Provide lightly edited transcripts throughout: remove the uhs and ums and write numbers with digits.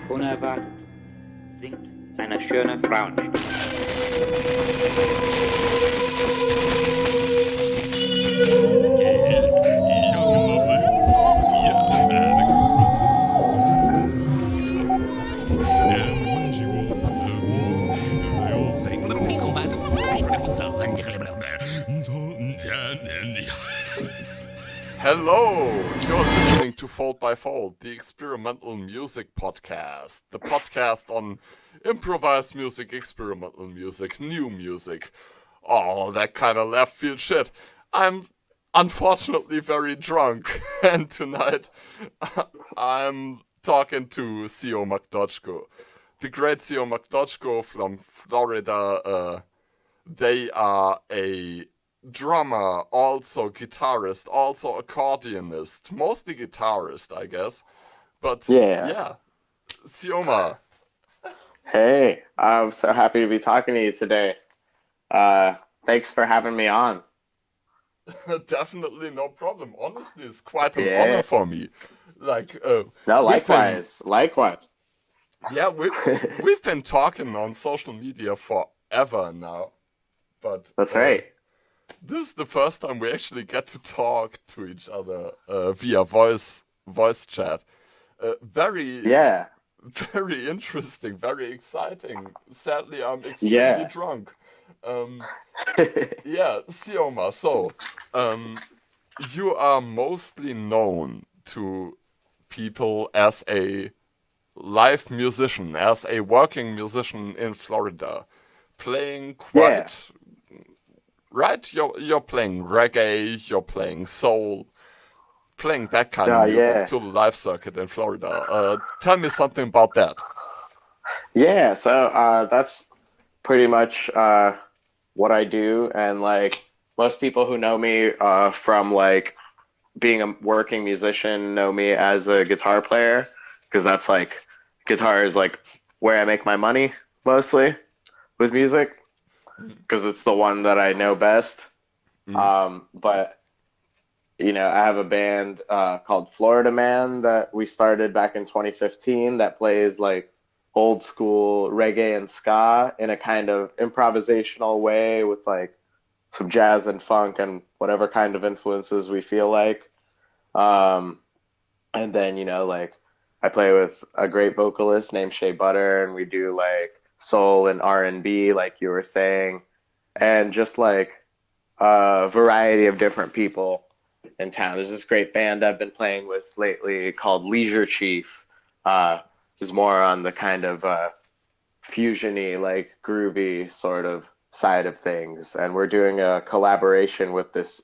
Unerwartet singt eine schöne Frauenstimme. Hello, you're listening to Fold by Fold, the experimental music podcast. The podcast on improvised music, experimental music, new music, all that kind of left field shit. I'm unfortunately very drunk, and tonight I'm talking to Syoma Klochko. The great Syoma Klochko from Florida. They are a drummer, also guitarist, also accordionist, mostly guitarist, I guess. But yeah, Syoma. Hey, I'm so happy to be talking to you today. Thanks for having me on. Definitely no problem. Honestly, it's quite an honor for me. No, likewise. Yeah, we've been talking on social media forever now. But that's right. This is the first time we actually get to talk to each other via voice chat. Very interesting, very exciting. Sadly, I'm extremely drunk. Syoma, so you are mostly known to people as a live musician, as a working musician in Florida, playing quite... Right? You're playing reggae, you're playing soul, playing that kind of music to the live circuit in Florida. Tell me something about that. Yeah, so that's pretty much what I do, and like most people who know me from like being a working musician know me as a guitar player, because that's like guitar is like where I make my money mostly with music, because it's the one that I know best. But you know, I have a band called Florida Man that we started back in 2015 that plays like old school reggae and ska in a kind of improvisational way with like some jazz and funk and whatever kind of influences we feel like. And then, you know, like I play with a great vocalist named Shea Butter, and we do like soul and R&B, like you were saying, and just like a variety of different people in town. There's this great band I've been playing with lately called Leisure Chief, who's more on the kind of fusiony, like groovy sort of side of things. And we're doing a collaboration with this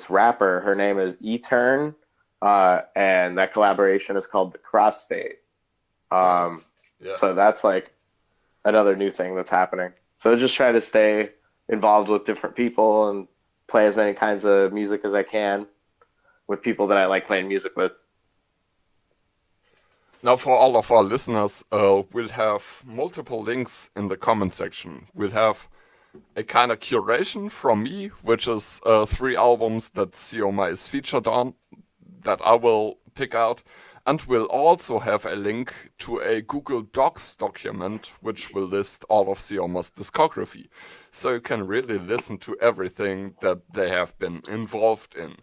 rapper. Her name is E-Turn, and that collaboration is called The Crossfade. So that's like another new thing that's happening. So just try to stay involved with different people and play as many kinds of music as I can with people that I like playing music with. Now, for all of our listeners, we'll have multiple links in the comment section. We'll have a kind of curation from me, which is 3 albums that Syoma is featured on, that I will pick out. And we'll also have a link to a Google Docs document, which will list all of Syoma's discography. So you can really listen to everything that they have been involved in.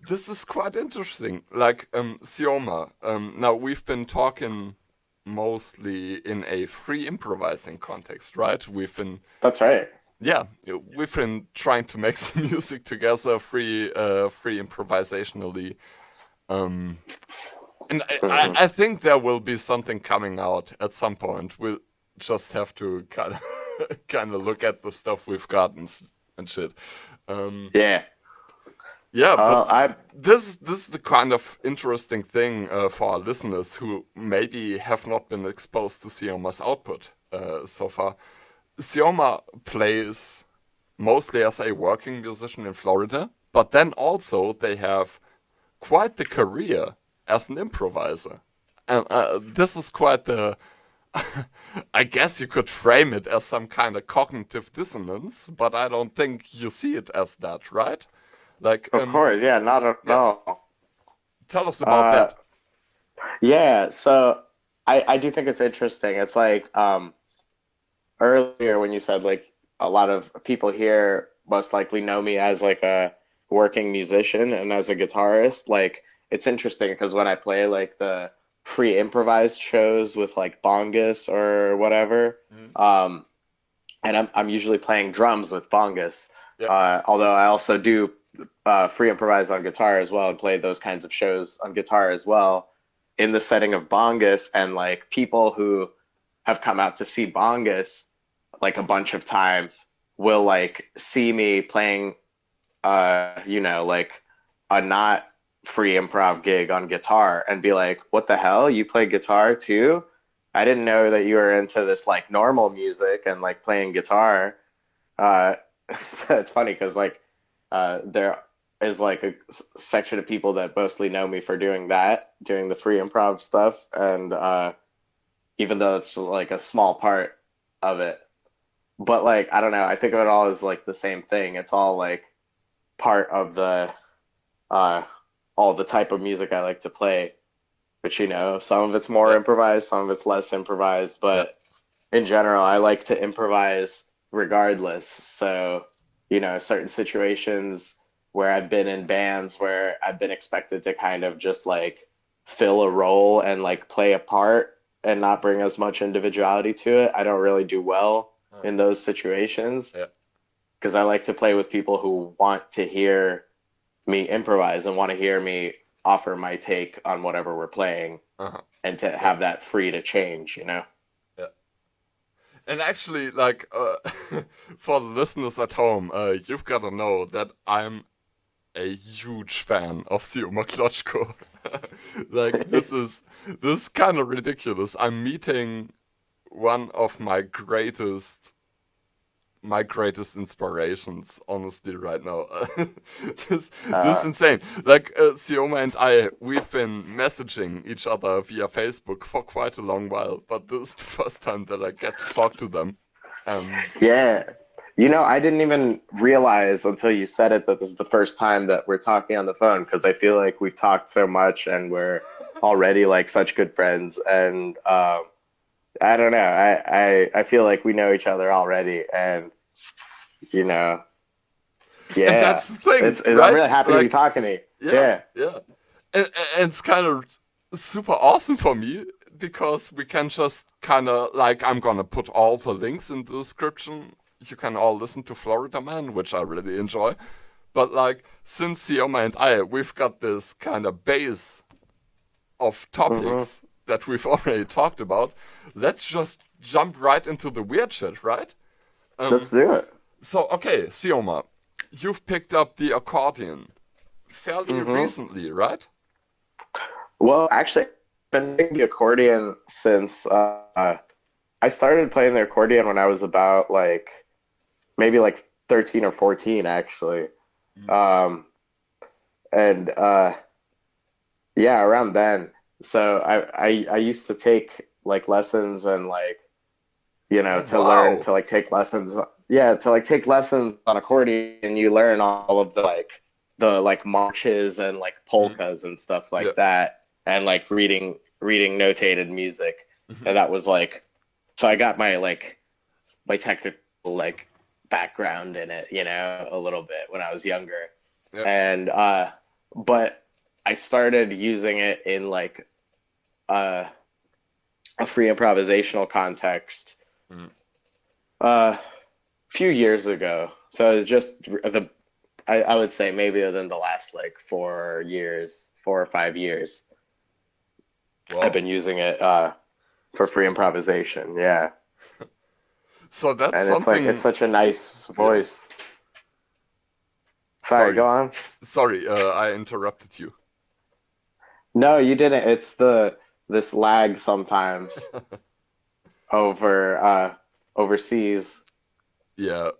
This is quite interesting. Like, Syoma, now we've been talking mostly in a free improvising context, right? That's right. Yeah, we've been trying to make some music together, free improvisationally. And I think there will be something coming out at some point. We'll just have to kind of look at the stuff we've got and shit. But this is the kind of interesting thing for our listeners who maybe have not been exposed to Syoma's output so far. Syoma plays mostly as a working musician in Florida, but then also they have quite the career as an improviser. And this is quite the... I guess you could frame it as some kind of cognitive dissonance, but I don't think you see it as that, right? Like, of course, not at all. Tell us about that. Yeah, so I do think it's interesting. It's like earlier when you said like a lot of people here most likely know me as like a working musician and as a guitarist. Like it's interesting because when I play like the free improvised shows with like bongos or whatever, Mhm. um, and I'm usually playing drums with bongos. Yeah. Although I also do free improvise on guitar as well and play those kinds of shows on guitar as well in the setting of bongos, and like people who have come out to see bongos like a bunch of times will like see me playing like a not free improv gig on guitar and be like, what the hell? You play guitar too? I didn't know that you were into this like normal music and like playing guitar. Uh, so it's funny because like there is like a section of people that mostly know me for doing that, doing the free improv stuff, and even though it's like a small part of it, but like I don't know, I think of it all as like the same thing. It's all like part of the uh, all the type of music I like to play. But some of it's more Yeah. improvised, some of it's less improvised, Yeah. but in general, I like to improvise regardless. So, certain situations where I've been in bands where I've been expected to kind of just like fill a role and like play a part and not bring as much individuality to it. I don't really do well Uh, in those situations yeah. because I like to play with people who want to hear me improvise and want to hear me offer my take on whatever we're playing Uh-huh. and to Yeah. have that free to change. Yeah. And actually, like, for the listeners at home, you've got to know that I'm a huge fan of Syoma Klochko. Like, this kind of ridiculous. I'm meeting one of my greatest inspirations, honestly, right now. This is uh, insane. Like, Sioma and I, we've been messaging each other via Facebook for quite a long while, but this is the first time that I get to talk to them. And yeah. I didn't even realize until you said it that this is the first time that we're talking on the phone because I feel like we've talked so much and we're already like such good friends. And I don't know. I feel like we know each other already. And, you know, and yeah, that's the thing, I'm right? really happy to be Like, talking to you. yeah, Yeah. yeah. And it's kind of super awesome for me because we can just kind of like I'm gonna put all the links in the description. You can all listen to Florida Man, which I really enjoy. But like since Sioma and I, we've got this kind of base of Hmm. topics that we've already talked about. Let's just jump right into the weird shit, right? Let's Um. do it. So okay, Sioma, you've picked up the accordion fairly Hmm. recently, right? Well, actually, I've been playing the accordion since I started playing the accordion when I was about like maybe like 13 or 14 actually. Mm. Um, and yeah, around then. So I used to take like lessons and like, Oh to learn wow. to like take lessons. Yeah, to like take lessons on accordion, you learn all of the marches and like Mm. polkas and stuff Yeah. like that, and like reading notated music. Mhm. And that was like, so I got my technical like background in it, a little bit when I was younger. Yeah. And but I started using it in like uh, a free improvisational context Mm. a few years ago. So it's just I would say maybe within the last like 4 years, 4 or 5 years, I've Wow. been using it for free improvisation. Yeah. So that's And it's something. such a nice Yeah. voice. Sorry, go Sorry. on. Sorry. I interrupted you. No, you didn't. It's the this lag sometimes over overseas. Yeah.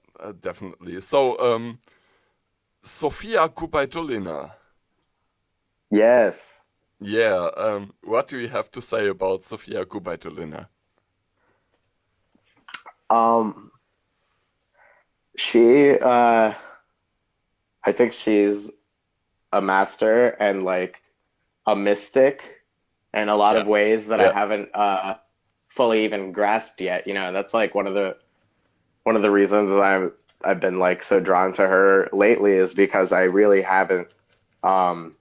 Definitely. So Sofia Kubaitulina. Yes. Yeah. What do you have to say about Sofia Kubaitulina? Um, she I think she's a master and like a mystic in a lot of ways that I Yeah. haven't fully even grasped yet. That's like one of the reasons that I've been like so drawn to her lately is because um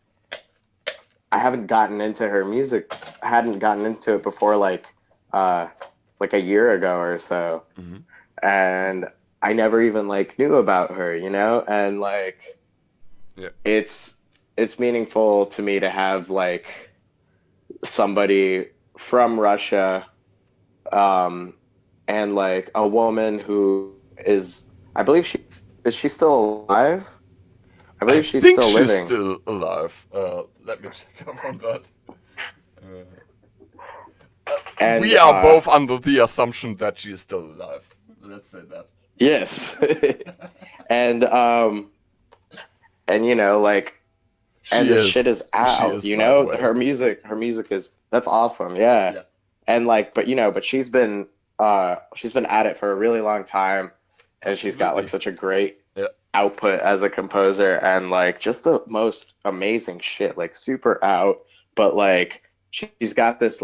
I haven't gotten into her music. I hadn't gotten into it before uh like a year ago or so. Hmm. And I never even like knew about her, and like Yeah. it's it's meaningful to me to have like somebody from Russia, um and like a woman who is, I believe is she still alive? I I believe she's think still she's living. still alive. Let me check up on that. And We are both under the assumption that she is still alive. Let's say that. yes. and like, and She this shit is. is She out, is, by the way. her music is, that's awesome. Yeah. Yeah. And like, but she's been at it for a really long time, and she's got like Absolutely. such a great Yeah. output as a composer, and like just the most amazing shit, like super out, but like she's got this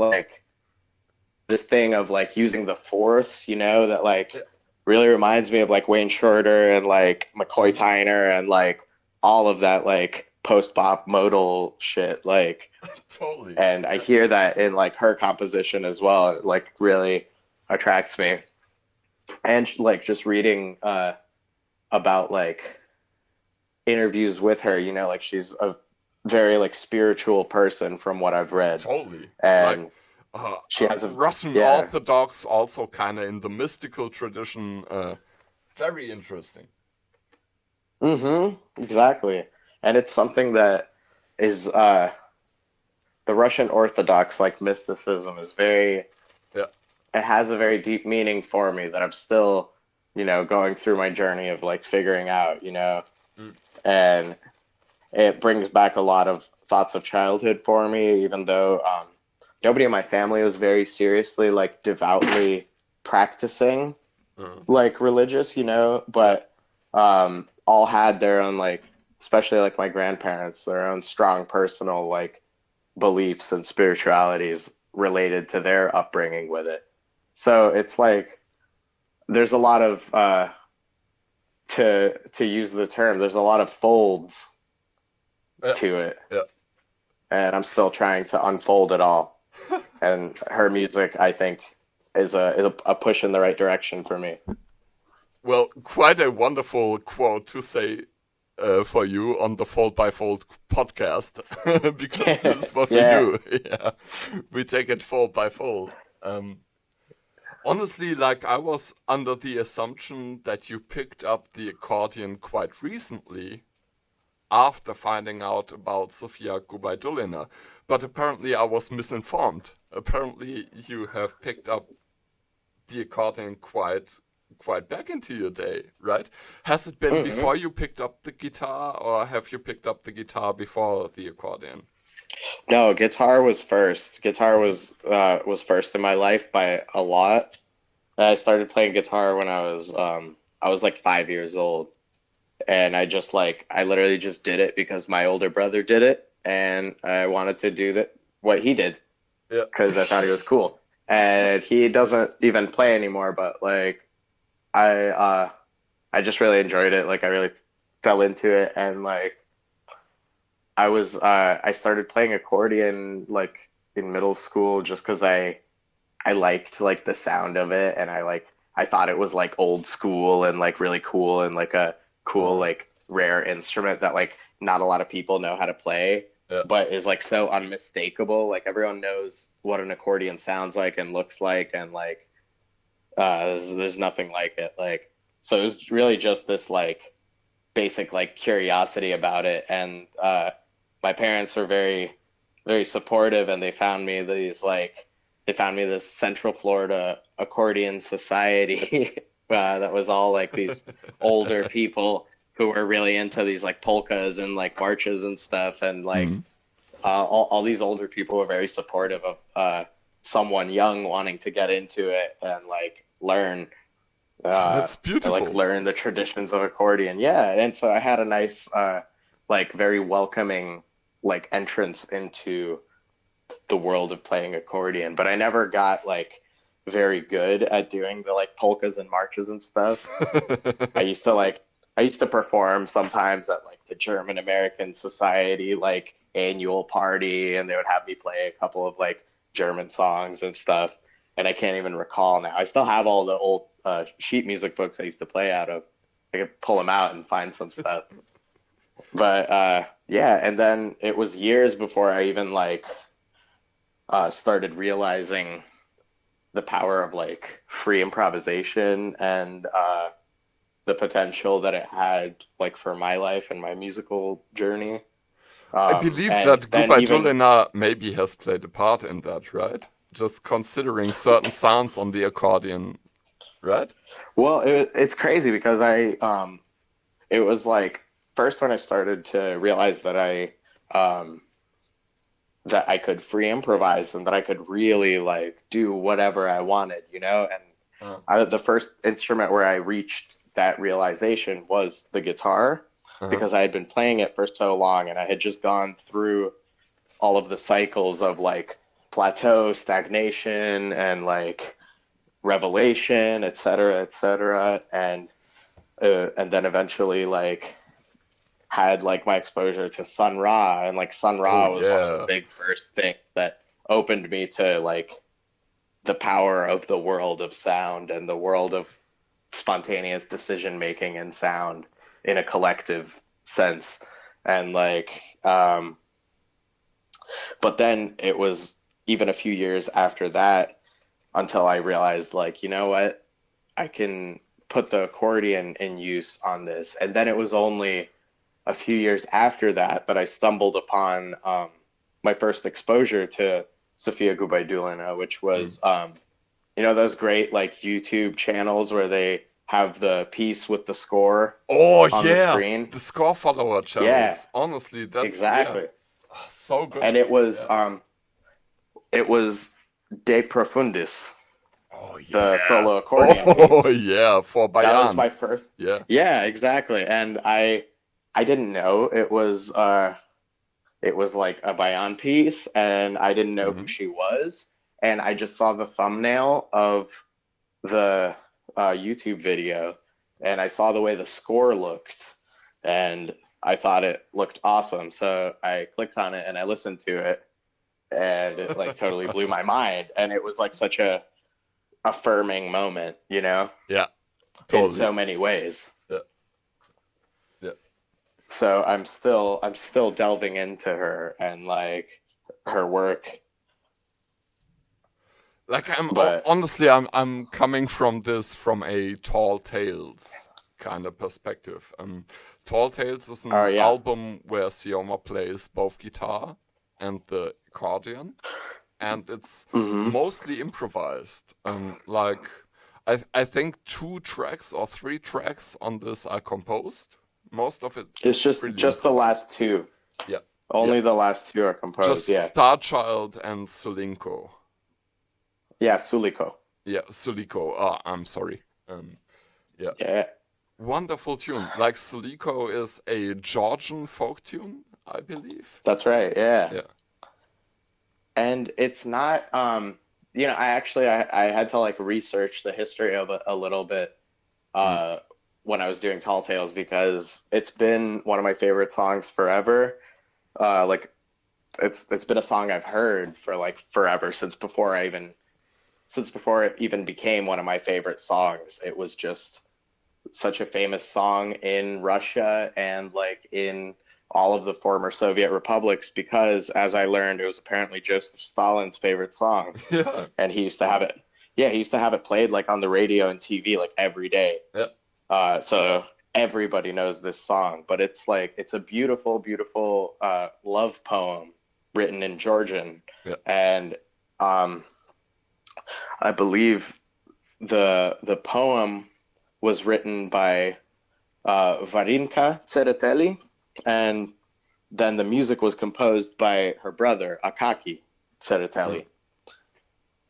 thing of like using the fourths, that like Yeah. really reminds me of like Wayne Shorter and like McCoy Mhm. Tyner and like all of that like post-bop modal shit, like, Totally. and I Yeah. hear that in like her composition as well. It like really attracts me. And like just reading about like interviews with her, like she's a very like spiritual person from what I've read. Totally. Like, And she has a, Russian yeah. Orthodox, also kind of in the mystical tradition. Very interesting. Exactly. And it's something that is the Russian Orthodox like mysticism is very, Yeah. it has a very deep meaning for me that I'm still, going through my journey of like figuring out, Mm. and it brings back a lot of thoughts of childhood for me, even though nobody in my family was very seriously like devoutly practicing Uh, like religious, yeah. but all had their own like, especially like my grandparents, their own strong personal like beliefs and spiritualities related to their upbringing with it. So it's like there's a lot of to use the term, there's a lot of folds Yeah. to it, Yeah. and I'm still trying to unfold it all. And her music, I think, is a push in the right direction for me. Well, quite a wonderful quote to say for you on the Fold by Fold podcast, because this is what we Yeah. do. Yeah, we take it fold by fold. Honestly, like I was under the assumption that you picked up the accordion quite recently after finding out about Sofia Gubaidulina, but apparently I was misinformed. Apparently, you have picked up the accordion quite back into your day, right? Has it been hmm before you picked up the guitar, or have you picked up the guitar before the accordion? No, guitar was first. Guitar Mhm. was first in my life by a lot. I started playing guitar when I was like 5 years old, and I literally just did it because my older brother did it, and I wanted to do that what he did Yeah. because I thought he was cool. And he doesn't even play anymore, but like I uh I just really enjoyed it. Like I really fell into it, and like I started playing accordion like in middle school just because I liked like the sound of it, and I thought it was like old school and like really cool, and like a cool Uh, like rare instrument that like not a lot of people know how to play, yeah. but is like so unmistakable. Like everyone knows what an accordion sounds like and looks like, and like there's nothing like it. Like, so it was really just this like basic like curiosity about it, and my parents were very very supportive, and they found me this Central Florida accordion society that was all like these older people who were really into these like polkas and like marches and stuff, and like Mhm. all these older people were very supportive of someone young wanting to get into it and like learn That's like beautiful. learn the traditions of accordion. Yeah, and so I had a nice, like very welcoming, like entrance into the world of playing accordion, but I never got like very good at doing the like polkas and marches and stuff. I used to like I used to perform sometimes at like the German American Society like annual party, and they would have me play a couple of like German songs and stuff. And I can't even recall now. I still have all the old sheet music books I used to play out of. I could pull them out and find some stuff. But yeah, and then it was years before I even like started realizing the power of like free improvisation and the potential that it had like for my life and my musical journey. I believe And that then even Gubaidulina maybe has played a part in that, right? Just considering certain sounds on the accordion, right? well, it's crazy because it was like first when I started to realize um, that I could free improvise and that I could really like do whatever I wanted, you know? And Uh, the first instrument where I reached that realization was the guitar uh-huh. because I had been playing it for so long and I had just gone through all of the cycles of like plateau, stagnation, and like revelation, et cetera, et cetera. And then eventually like had like my exposure to Sun Ra, and like Sun Oh Ra was one of the yeah. big first things that opened me to like the power of the world of sound and the world of spontaneous decision making and sound in a collective sense. And like but then it was even a few years after that until I realized like, you know what, I can put the accordion in use on this. And then it was only a few years after that that I stumbled upon my first exposure to Sofia Gubaidulina, which Mm. was you know those great like YouTube channels where they have the piece with the score Oh on the yeah, screen. the score follower Yeah, channels. Honestly, that's yeah, exactly. so good. And Yeah. it was De Profundis, Oh the yeah. solo accordion Oh piece. yeah, for That was Bayan. my first. Yeah. Yeah, exactly. And I didn't know it was like a Bayan piece, and I didn't know who Hmm. she was. And I just saw the thumbnail of the YouTube video, and I saw the way the score looked, and I thought it looked awesome. So I clicked on it and I listened to it, and it like totally blew my mind. And it was like such a affirming moment, you know, Yeah, in totally. so many ways. Yeah, yeah. So I'm still delving into her and like her work, Like but honestly, I'm coming from a Tall Tales kind of perspective. Tall Tales is oh an yeah. album where Syoma plays both guitar and the accordion, and it's Hmm. mostly improvised. Like I think two tracks or three tracks on this are composed. Most of it It's is pretty just the improvised. last two. Yeah, yeah. Only the last two are Just composed. Yeah. Starchild and Solinko. Yeah, Suliko. Yeah, Soliko. Ah, I'm sorry. Yeah, Yeah, wonderful tune. Like Soliko is a Georgian folk tune, I believe. that's right. Yeah. Yeah. And it's not you know, I had to like research the history of it a little bit Mm. uh when I was doing Tall Tales because it's been one of my favorite songs forever. Like it's been a song I've heard for like forever since before it even became one of my favorite songs. It was just such a famous song in Russia and like in all of the former Soviet republics because, as I learned, it was apparently Joseph Stalin's favorite song, Yeah. and he used to have it. Yeah, he used to have it played like on the radio and TV like every day. Yeah. So everybody knows this song, but it's like it's a beautiful, beautiful love poem written in Georgian, Yeah. and um, I believe the poem was written by Varinka Tsereteli, and then the music was composed by her brother Akaki Mm. Tsereteli.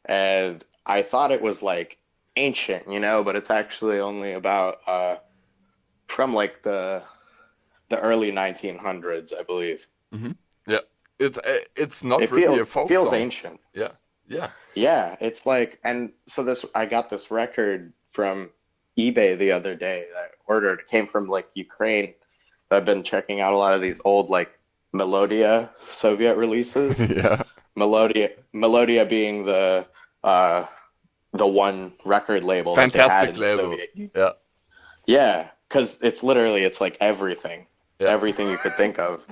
And I thought it was like ancient, you know, but it's actually only about from like the early 1900s, I believe. Hmm. Yeah. it's not It really a folk feels song. ancient. Yeah, yeah, Yeah, it's like, and so this, I got this record from eBay the other day that I ordered. It came from like Ukraine. I've been checking out a lot of these old like Melodia Soviet releases. yeah. Melodia being uh the one record label that they had Fantastic in the label. Soviet Union. Yeah, Yeah, because it's like everything, yeah. everything you could think of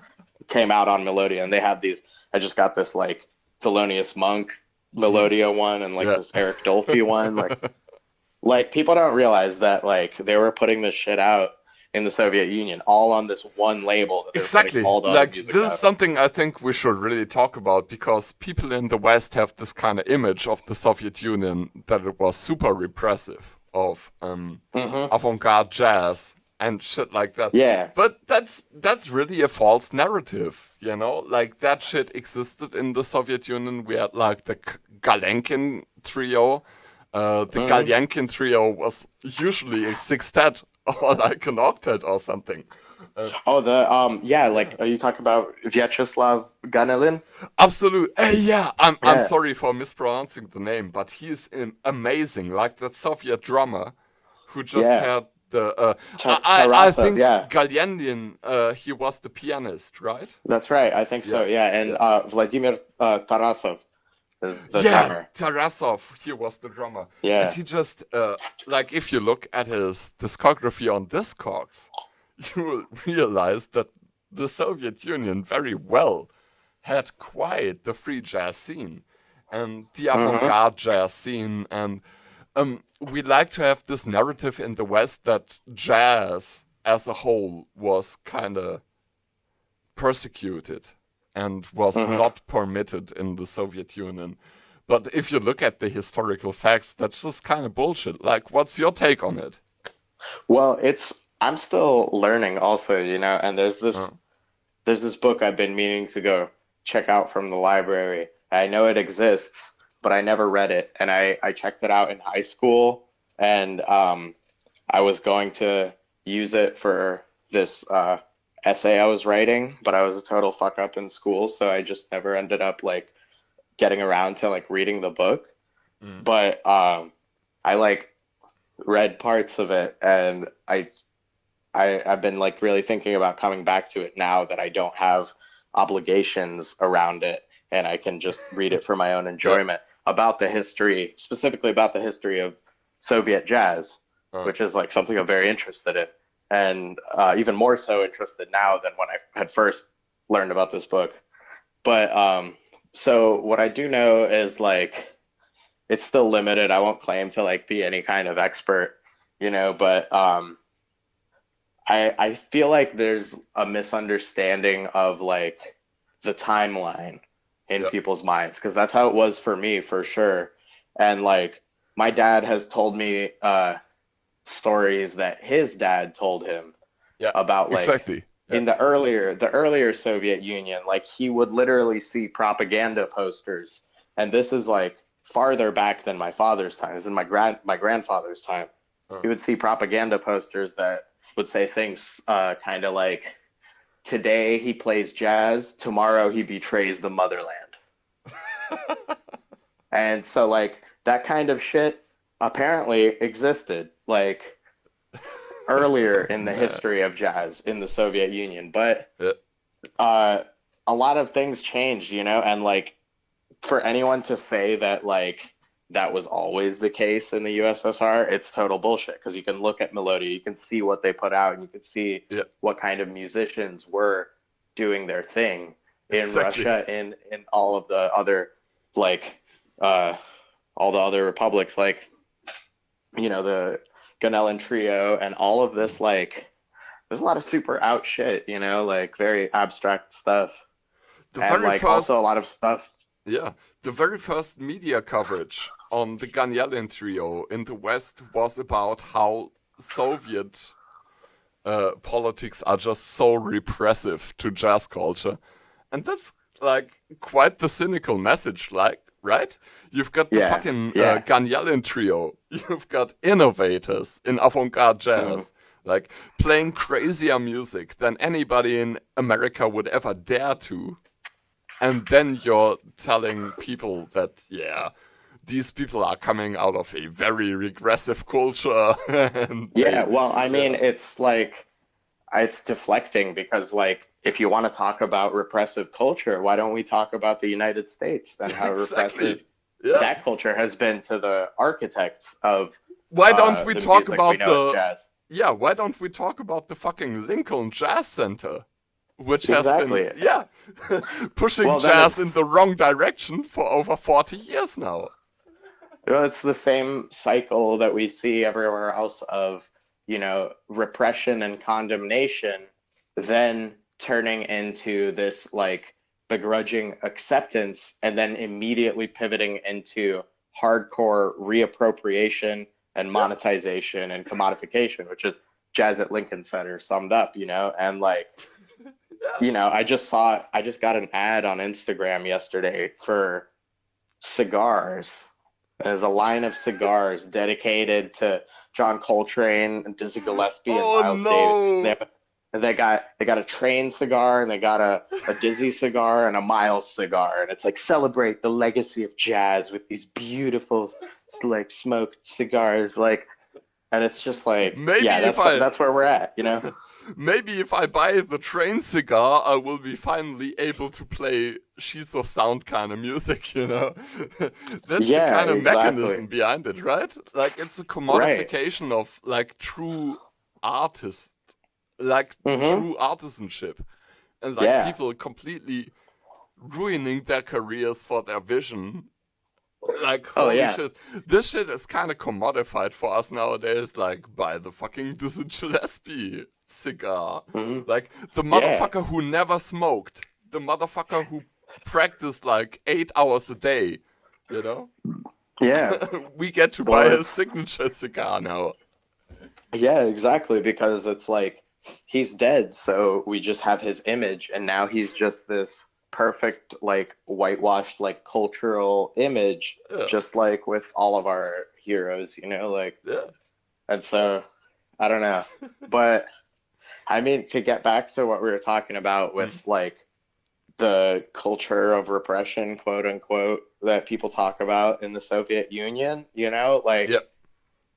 came out on Melodia, and they had these. I just got this like Thelonious Monk Melodia one, and like Yeah. this Eric Dolphy one. Like people don't realize that like they were putting this shit out in the Soviet Union all on this one label that they were putting Exactly. all the other Like, music this is out. something I think we should really talk about, because people in the West have this kind of image of the Soviet Union that it was super repressive of avant-garde jazz and shit like that. Yeah. But that's really a false narrative, you know? Like, that shit existed in the Soviet Union. We had like the Galenkin trio. The Galyankin trio was usually a sextet or like an octet or something. Oh, like, are you talking about Vyacheslav Ganelin? Absolutely. Yeah, I'm Yeah. sorry for mispronouncing the name, but he's amazing. Like that Soviet drummer who just Yeah. had the. I Tarasov, think yeah. Galyanin, he was the pianist, right? That's right. I think so. Yeah, Yeah, and yeah. Vladimir Tarasov is the Yeah, drummer. Tarasov, he was the drummer. Yeah. And he just, like, if you look at his discography on Discogs, you will realize that the Soviet Union very well had quite the free jazz scene and the avant-garde jazz scene. And we like to have this narrative in the West that jazz as a whole was kind of persecuted and was not permitted in the Soviet Union. But if you look at the historical facts, that's just kind of bullshit. Like, what's your take on it? Well, I'm still learning also, you know, and there's this book I've been meaning to go check out from the library. I know it exists, but I never read it. And I checked it out in high school, and I was going to use it for this essay I was writing, but I was a total fuck up in school, so I just never ended up like getting around to like reading the book. But I like read parts of it, and I've been like really thinking about coming back to it now that I don't have obligations around it, and I can just read it for my own enjoyment about the history, specifically about the history of Soviet jazz, which is like something I'm very interested in, and even more so interested now than when I had first learned about this book. But so what I do know is like it's still limited. I won't claim to like be any kind of expert, you know, but I feel like there's a misunderstanding of like the timeline in people's minds, because that's how it was for me for sure. And like my dad has told me stories that his dad told him about like exactly. in the earlier Soviet Union, like he would literally see propaganda posters, and this is like farther back than my father's time. This is my grandfather's time. He would see propaganda posters that would say things kind of like, today he plays jazz, tomorrow he betrays the motherland. And so like that kind of shit apparently existed like earlier in the history of jazz in the Soviet Union, but a lot of things changed, you know, and like for anyone to say that like that was always the case in the USSR, it's total bullshit, because you can look at Melodia, you can see what they put out, and you can see what kind of musicians were doing their thing in Russia, in all of the other like all the other republics, like, you know, the Ganelin trio and all of this. Like there's a lot of super out shit, you know, like very abstract stuff, and like also a lot of stuff. Yeah, the very first media coverage on the Ganelin trio in the West was about how Soviet politics are just so repressive to jazz culture. And that's like quite the cynical message, like, right? You've got the fucking Ganelin trio. You've got innovators in avant-garde jazz, like playing crazier music than anybody in America would ever dare to. and then you're telling people that, yeah, these people are coming out of a very regressive culture, and Yeah, they, well, I mean, yeah, it's like it's deflecting because like if you want to talk about repressive culture, why don't we talk about the United States and how repressive exactly, yeah. that culture has been to the architects of Why don't we the talk music we about know as the, jazz. yeah, why don't we talk about the fucking Lincoln Jazz Center, which has been, Exactly. yeah, pushing Well, then jazz in it's the wrong direction for over 40 years now. well, it's the same cycle that we see everywhere else of, repression and condemnation, then turning into this like begrudging acceptance and then immediately pivoting into hardcore reappropriation and Yeah, monetization and commodification, which is Jazz at Lincoln Center summed up, and like, yeah. I just got an ad on Instagram yesterday for cigars. There's a line of cigars dedicated to John Coltrane and Dizzy Gillespie and Oh Miles Davis. no! They got a Train cigar and they got a Dizzy cigar and a Miles cigar, and it's like celebrate the legacy of jazz with these beautiful like smoked cigars, like, and it's just like, Maybe yeah, if that's where we're at. maybe if I buy the Train cigar, I will be finally able to play sheets of sound kind of music, you know? That's the Yeah, kind of exactly. mechanism behind it, right? Like, it's a Right. commodification of, like, true artist, like, Mm-hmm. true artisanship. And, like, Yeah. people completely ruining their careers for their vision. Like, Oh holy yeah. shit. This shit is kind of commodified for us nowadays. Like, buy the fucking Dizzy Gillespie cigar. Mm-hmm. Like, the Yeah. motherfucker who never smoked. The motherfucker who practiced like 8 hours a day. You know? Yeah. We get to buy Well, his it's signature cigar now. yeah, exactly, because it's like he's dead, so we just have his image, and now he's just this perfect, like whitewashed, like cultural image, Yeah, just like with all of our heroes, like, yeah. and so I don't know. But I mean, to get back to what we were talking about with Mm. like the culture of repression, quote unquote, that people talk about in the Soviet Union, like Yeah.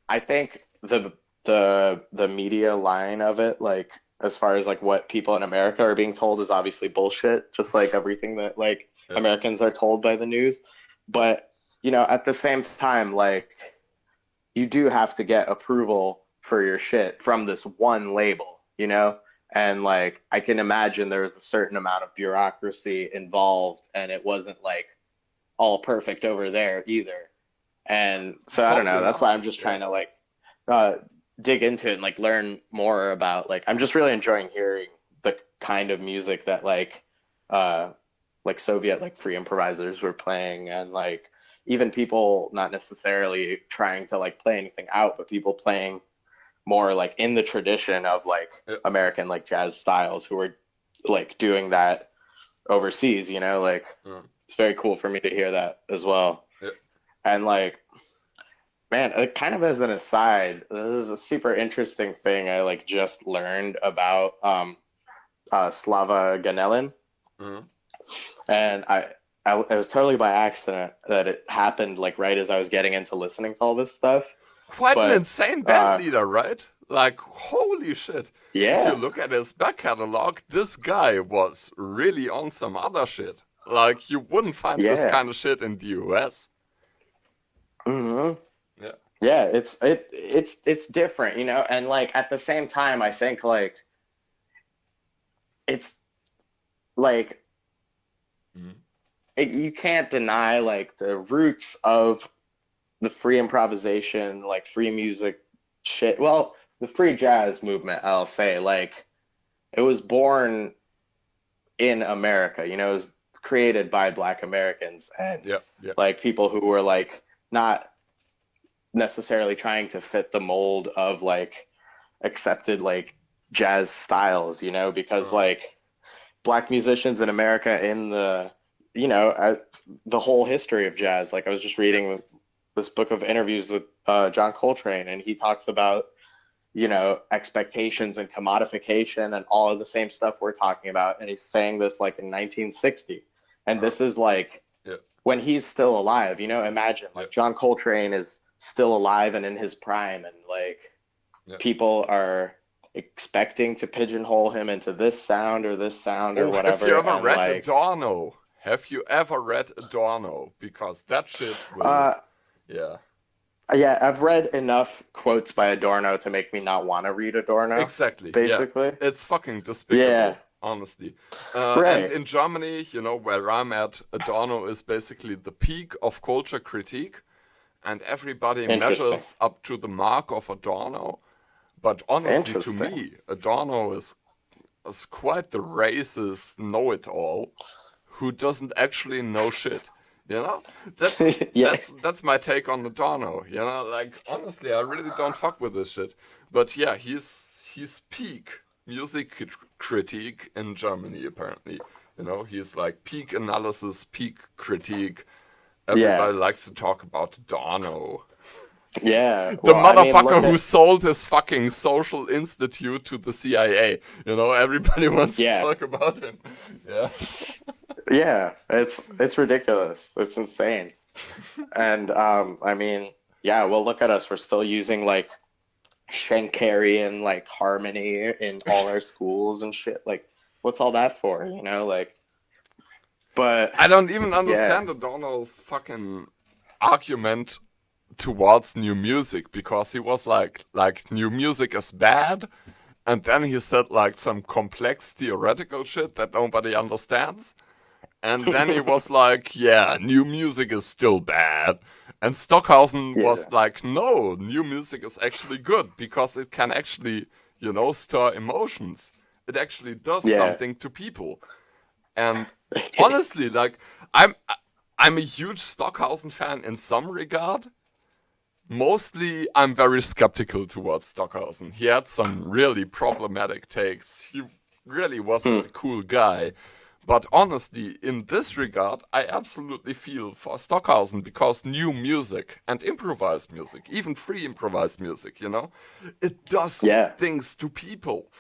I think the media line of it, like as far as like what people in America are being told is obviously bullshit, just like everything that like Yeah. Americans are told by the news. But, at the same time, like you do have to get approval for your shit from this one label. And like I can imagine there was a certain amount of bureaucracy involved and it wasn't like all perfect over there either. And so I don't Totally know. That's not. why I'm just Yeah. trying to like uh, dig into it and like learn more about like I'm just really enjoying hearing the kind of music that uh like Soviet like free improvisers were playing, and like even people not necessarily trying to like play anything out, but people playing more like in the tradition of like Yeah. American like jazz styles who were like doing that overseas, like Yeah. it's very cool for me to hear that as well. Yeah. And like, man, kind of as an aside, this is a super interesting thing I like just learned about Slava Ganelin, Mhm. and it was totally by accident that it happened like right as I was getting into listening to all this stuff. Quite an But insane band uh, leader, right? Like, holy shit. If you yeah, look at his back catalog, this guy was really on some other shit. Like, you wouldn't find this yeah, kind of shit in the US. hmm Yeah. yeah. It's different, and like at the same time, I think like it's like Mhm. you can't deny like the roots of the free improvisation, like free music shit. Well, the free jazz movement, I'll say, like it was born in America, it was created by Black Americans and Yeah, yeah. like people who were like not necessarily trying to fit the mold of like accepted like jazz styles, because Uh, like Black musicians in America in the whole history of jazz. Like I was just yeah. reading this book of interviews with John Coltrane, and he talks about expectations and commodification and all of the same stuff we're talking about. And he's saying this like in 1960, And this is like Yeah. when he's still alive, you know, imagine like John Coltrane is still alive and in his prime, and like people are expecting to pigeonhole him into this sound or whatever. Have you ever and read like, Adorno? Have you ever read Adorno? Because that shit will, yeah. Yeah, I've read enough quotes by Adorno to make me not want to read Adorno. Exactly. Basically. Yeah. It's fucking despicable, honestly. And in Germany, you know, where I'm at, Adorno is basically the peak of culture critique, and everybody measures up to the mark of Adorno. But honestly, to me, Adorno is quite the racist know-it-all who doesn't actually know shit. You know, that's my take on Adorno. You know, like honestly, I really don't fuck with this shit. But yeah, he's peak music critique in Germany apparently. You know, he's like peak analysis, peak critique. Everybody likes to talk about Adorno. Yeah, the motherfucker who sold his fucking social institute to the CIA. You know, everybody wants to talk about him. Yeah. Yeah, it's ridiculous. It's insane. And I mean, yeah, well, look at us. We're still using like Schenkerian like harmony in all our schools and shit. Like, what's all that for? You know, like. But I don't even understand Adorno's fucking argument towards new music, because he was like new music is bad, and then he said like some complex theoretical shit that nobody understands. And then he was like, yeah, new music is still bad. And Stockhausen was like, no, new music is actually good because it can actually, you know, stir emotions. It actually does something to people. And honestly, like, I'm a huge Stockhausen fan in some regard. Mostly, I'm very skeptical towards Stockhausen. He had some really problematic takes. He really wasn't a cool guy. But honestly, in this regard, I absolutely feel for Stockhausen, because new music and improvised music, even free improvised music, you know, it does things to people.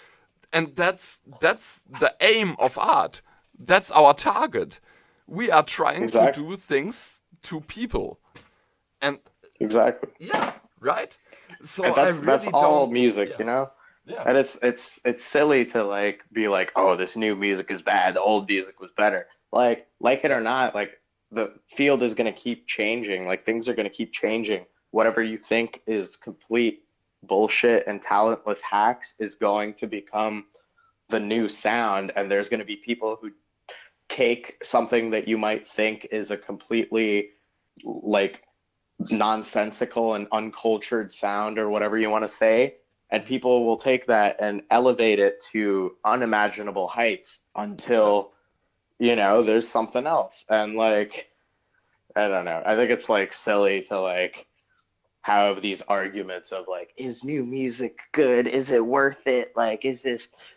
And that's the aim of art. That's our target. We are trying to do things to people. And yeah, right? So and that's all music, you know? Yeah. And it's silly to like be like, oh, this new music is bad, the old music was better. Like it or not, like the field is gonna keep changing. Like things are gonna keep changing. Whatever you think is complete bullshit and talentless hacks is going to become the new sound, and there's gonna be people who take something that you might think is a completely like nonsensical and uncultured sound or whatever you want to say, and people will take that and elevate it to unimaginable heights until, you know, there's something else. And like, I don't know, I think it's like silly to like have these arguments of like, is new music good, is it worth it, like,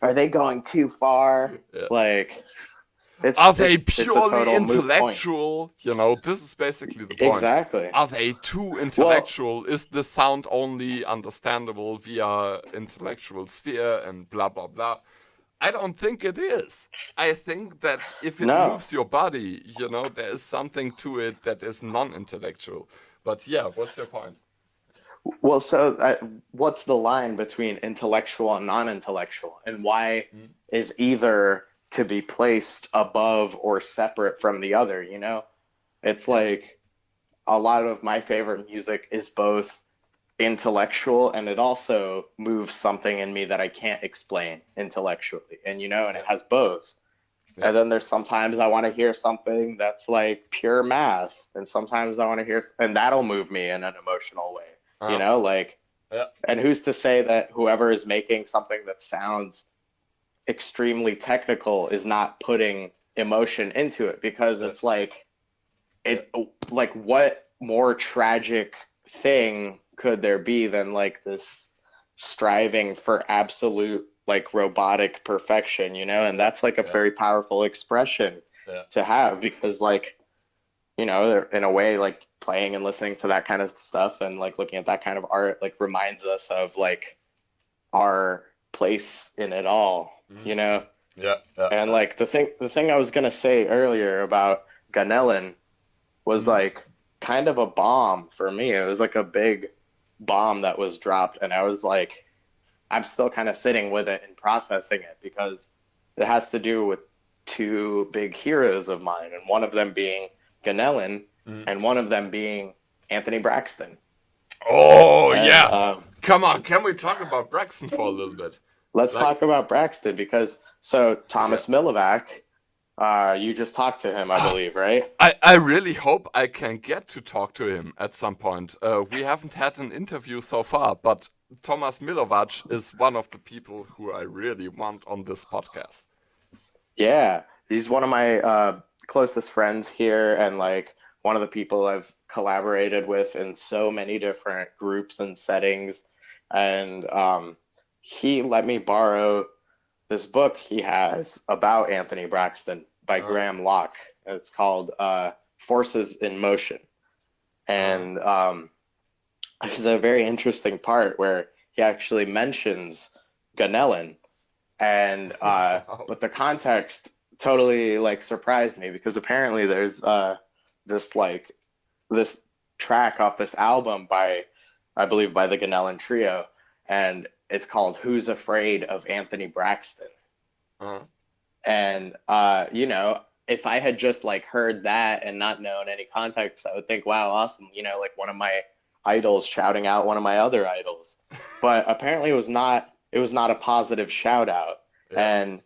are they going too far? Like, are they purely intellectual? You know, this is basically the point. Exactly. Are they too intellectual? Well, is the sound only understandable via intellectual sphere and blah, blah, blah? I don't think it is. I think that if it moves your body, you know, there is something to it that is non-intellectual. But yeah, what's your point? Well, so what's the line between intellectual and non-intellectual? And why is either to be placed above or separate from the other, you know? It's like a lot of my favorite music is both intellectual and it also moves something in me that I can't explain intellectually. And, you know, and it has both. Yeah. And then there's sometimes I want to hear something that's like pure math. And sometimes I want to hear, and that'll move me in an emotional way, you know, like, and who's to say that whoever is making something that sounds extremely technical is not putting emotion into it, because it's like what more tragic thing could there be than like this striving for absolute like robotic perfection, you know? And that's like a very powerful expression to have, because like, you know, in a way, like playing and listening to that kind of stuff and like looking at that kind of art like reminds us of like our place in it all, you know? Yeah, yeah, And like the thing I was gonna say earlier about Ganelin was mhm. like kind of a bomb for me. It was like a big bomb that was dropped, and I was like, I'm still kind of sitting with it and processing it because it has to do with two big heroes of mine, and one of them being Ganelin, Mhm. and one of them being Anthony Braxton. Oh And yeah, come on, can we talk about Braxton for a little bit? let's Like, talk about Braxton because so yeah, Thomas Milivac, you just talked to him, I believe, right? I really hope I can get to talk to him at some point. We haven't had an interview so far, but Thomas Milovac is one of the people who I really want on this podcast. Yeah, he's one of my closest friends here, and like one of the people I've collaborated with in so many different groups and settings. And he let me borrow this book he has about Anthony Braxton by Uh, Graham Locke. It's called Forces in Motion. uh, And there's a very interesting part where he actually mentions Ganelin and wow. but the context totally like surprised me because apparently there's this like this track off this album by I believe by the Ganellan Trio, and it's called Who's Afraid of Anthony Braxton. Uh, And if I had just like heard that and not known any context, I would think, wow, awesome, like one of my idols shouting out one of my other idols. But apparently it was not a positive shout out. yeah. And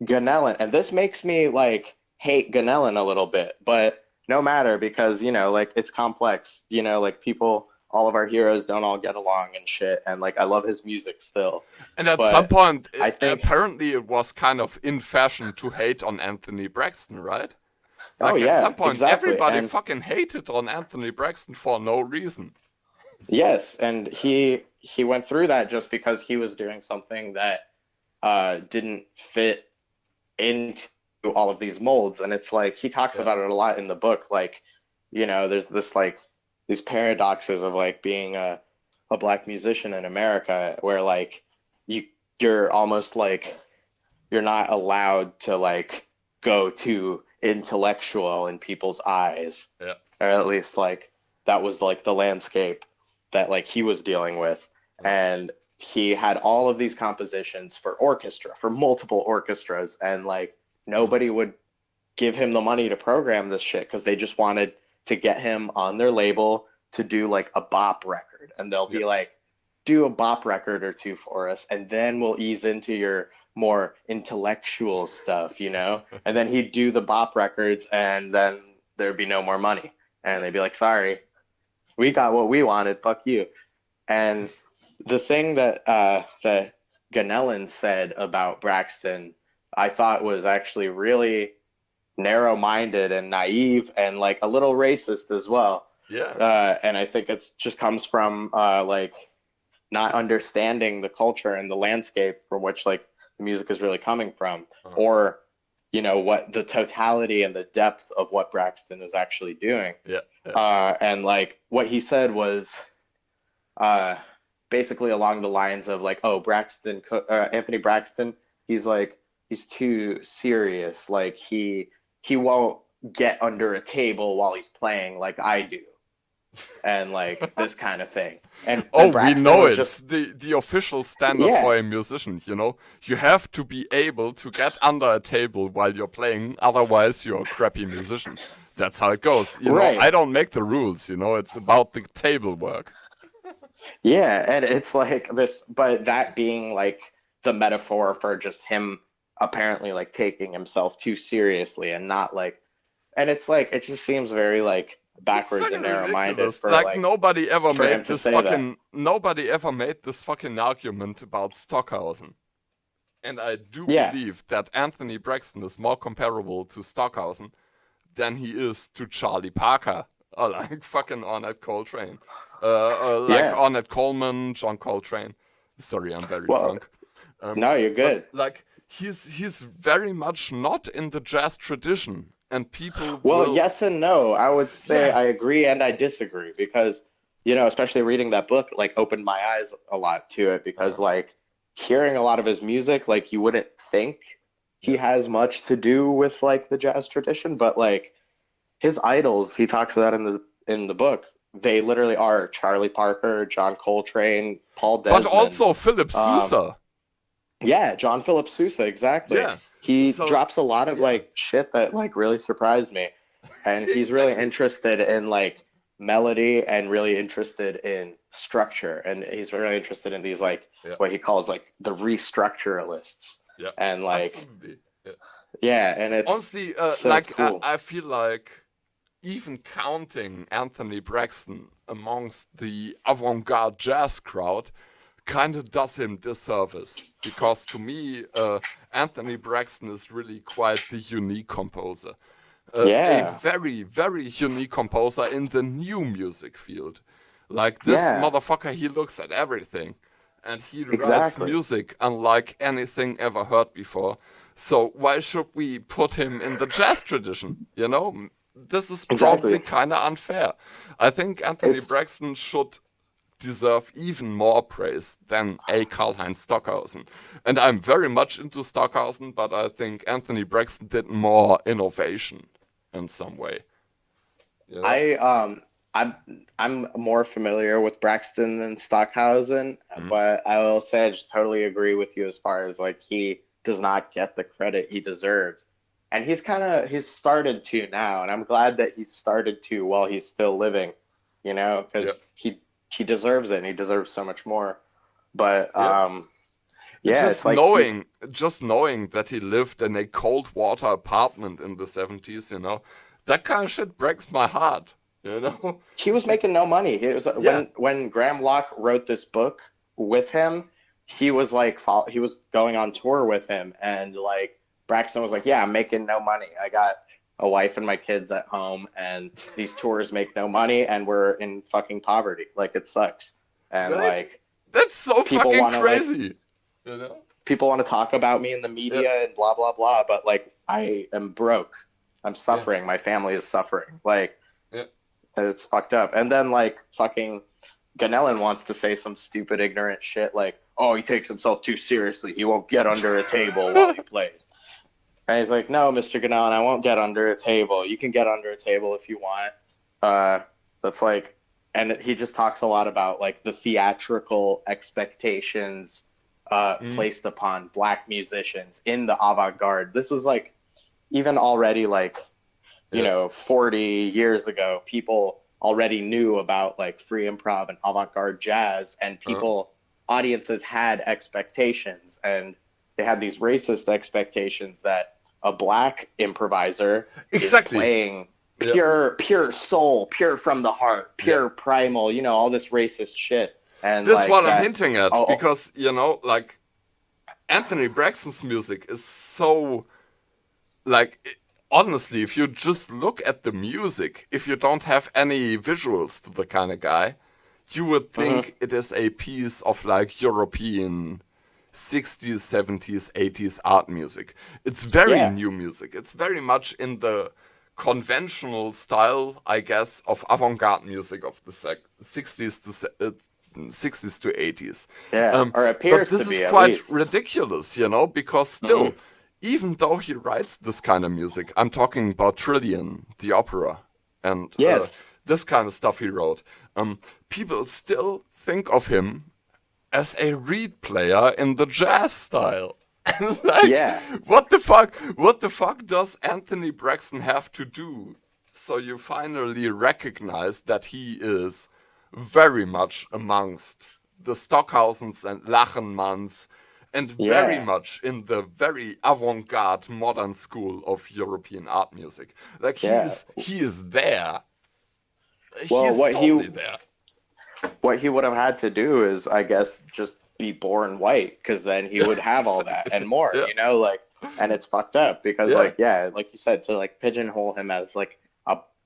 Ganellan, and this makes me like hate Ganellan a little bit, but no matter because, like it's complex, like people, all of our heroes don't all get along and shit. And like I love his music still. And at some But point, I think, apparently, it was kind of in fashion to hate on Anthony Braxton, right? oh Like at some yeah, point, exactly. everybody And fucking hated on Anthony Braxton for no reason. yes, and he went through that just because he was doing something that didn't fit into all of these molds. And it's like he talks Yeah, about it a lot in the book. Like, there's this like these paradoxes of like being a black musician in America where like you you're almost like you're not allowed to like go too intellectual in people's eyes, yeah. or at least like that was like the landscape that like he was dealing with. Uh, And he had all of these compositions for orchestra, for multiple orchestras, and like uh, nobody would give him the money to program this shit because they just wanted to get him on their label to do like a bop record. And they'll yeah. be like, do a bop record or two for us, and then we'll ease into your more intellectual stuff. And then he'd do the bop records, and then there'd be no more money. And they'd be like, sorry, we got what we wanted, fuck you. And the thing that Ganellan said about Braxton, I thought was actually really narrow-minded and naive and like a little racist as well. Yeah. And I think it's just comes from like not understanding the culture and the landscape from which like the music is really coming from, Uh, or what the totality and the depth of what Braxton is actually doing. yeah. Yeah. And like what he said was uh, basically along the lines of like, oh, Anthony Braxton, he's too serious. Like he won't get under a table while he's playing like I do, and like this kind of thing. And Oh, we Braxton know was it. just The official standard yeah, for a musician, you know? You have to be able to get under a table while you're playing, otherwise you're a crappy musician. That's how it goes. I right. don't make the rules, it's about the table work. Yeah, and it's like this, but that being like the metaphor for just him apparently like taking himself too seriously and not like, and it's like it just seems very like It's backwards fucking and narrow-minded ridiculous. for Like like for him to say that. nobody ever made this fucking argument about Stockhausen. And I do Yeah, believe that Anthony Braxton is more comparable to Stockhausen than he is to Charlie Parker, or like fucking Ornette Coltrane, or like yeah. Ornette Coleman, John Coltrane. Sorry, I'm very Well, drunk. no, you're But good. like he's very much not in the jazz tradition, and people Well, will, yes and no. I would say yeah, I agree and I disagree because, especially reading that book like opened my eyes a lot to it because uh, like hearing a lot of his music, like you wouldn't think he has much to do with like the jazz tradition, but like his idols, he talks about in the book, they literally are Charlie Parker, John Coltrane, Paul But Desmond. also Philip Um, Sousa. yeah, John Philip Sousa, exactly. Yeah. He So drops a lot of yeah, like shit that like really surprised me. And he's really exactly. interested in like melody and really interested in structure. And he's really interested in these like Yeah, what he calls like the restructuralists. yeah, And like absolutely. Yeah. yeah, and Honestly, it's cool. I feel like even counting Anthony Braxton amongst the avant-garde jazz crowd kind of does him disservice because to me, Anthony Braxton is really quite the unique composer. A Yeah, very, very unique composer in the new music field. Like this yeah, motherfucker, he looks at everything and he writes exactly. music unlike anything ever heard before. So why should we put him in the jazz tradition? You know, this is probably Exactly. kind of unfair. I think Anthony It's Braxton should deserve even more praise than a Karl-Heinz Stockhausen. And I'm very much into Stockhausen, but I think Anthony Braxton did more innovation in some way. You know? I I'm I'm more familiar with Braxton than Stockhausen, Mhm. but I will say I just totally agree with you as far as like he does not get the credit he deserves. And he's started to now, and I'm glad that he's started to while he's still living, you know, Yeah, because he deserves it and he deserves so much more. But yeah. yeah, it's like he's Just knowing that he lived in a cold water apartment in the 70s, you know, that kind of shit breaks my heart, you know? he was making no money. He was Yeah, when Graham Locke wrote this book with him, he was like he was going on tour with him, and like Braxton was like, "Yeah, I'm making no money. I got a wife and my kids at home, and these tours make no money, and we're in fucking poverty. Like it sucks." And right? like That's so people fucking want to like crazy, you know? people want to talk about me in the Yeah, media and blah blah blah, but like I am broke. I'm yeah, suffering. My family is suffering. Like yeah. it's fucked up. And then like fucking Ganellan wants to say some stupid ignorant shit like, "Oh, he takes himself too seriously. He won't get under a table while he plays." And he's like, "No, Mr. Ganellan, I won't get under a table. You can get under a table if you want." Uh, that's like, and he just talks a lot about like the theatrical expectations Mm, placed upon black musicians in the avant-garde. This was like even already like yeah, 40 years ago, people already knew about like free improv and avant-garde jazz, and uh, audiences had expectations, and they had these racist expectations that a black improviser is exactly. playing Yeah. pure soul, pure from the heart, Yeah. pure primal, all this racist shit. And This is like what I'm that, hinting at oh, because, you know, like Anthony Braxton's music is so like honestly, if you just look at the music, if you don't have any visuals to the kind of guy, you would mhm, think it is a piece of like European 60s, 70s, 80s art music. It's very yeah, new music. It's very much in the conventional style, I guess, of avant-garde music of the 60s to 60s to 80s. yeah, or But appears to this is be at quite least. ridiculous, you know, because Hmm. still, even though he writes this kind of music, I'm talking about Trillion, the opera, and Yes. this kind of stuff he wrote, people still think of him as a reed player in the jazz style. Like, Yeah. what the fuck? What the fuck does Anthony Braxton have to do so you finally recognize that he is very much amongst the Stockhausens and Lachenmanns and very Yeah. much in the very avant-garde modern school of European art music. Like Yeah. he is there. He Well, is totally there. what he would have had to do is, I guess, just be born white, because then he Yeah, would have all that exactly. and more, Yeah, like, and it's fucked up because, yeah. like, yeah, like you said, to like pigeonhole him as like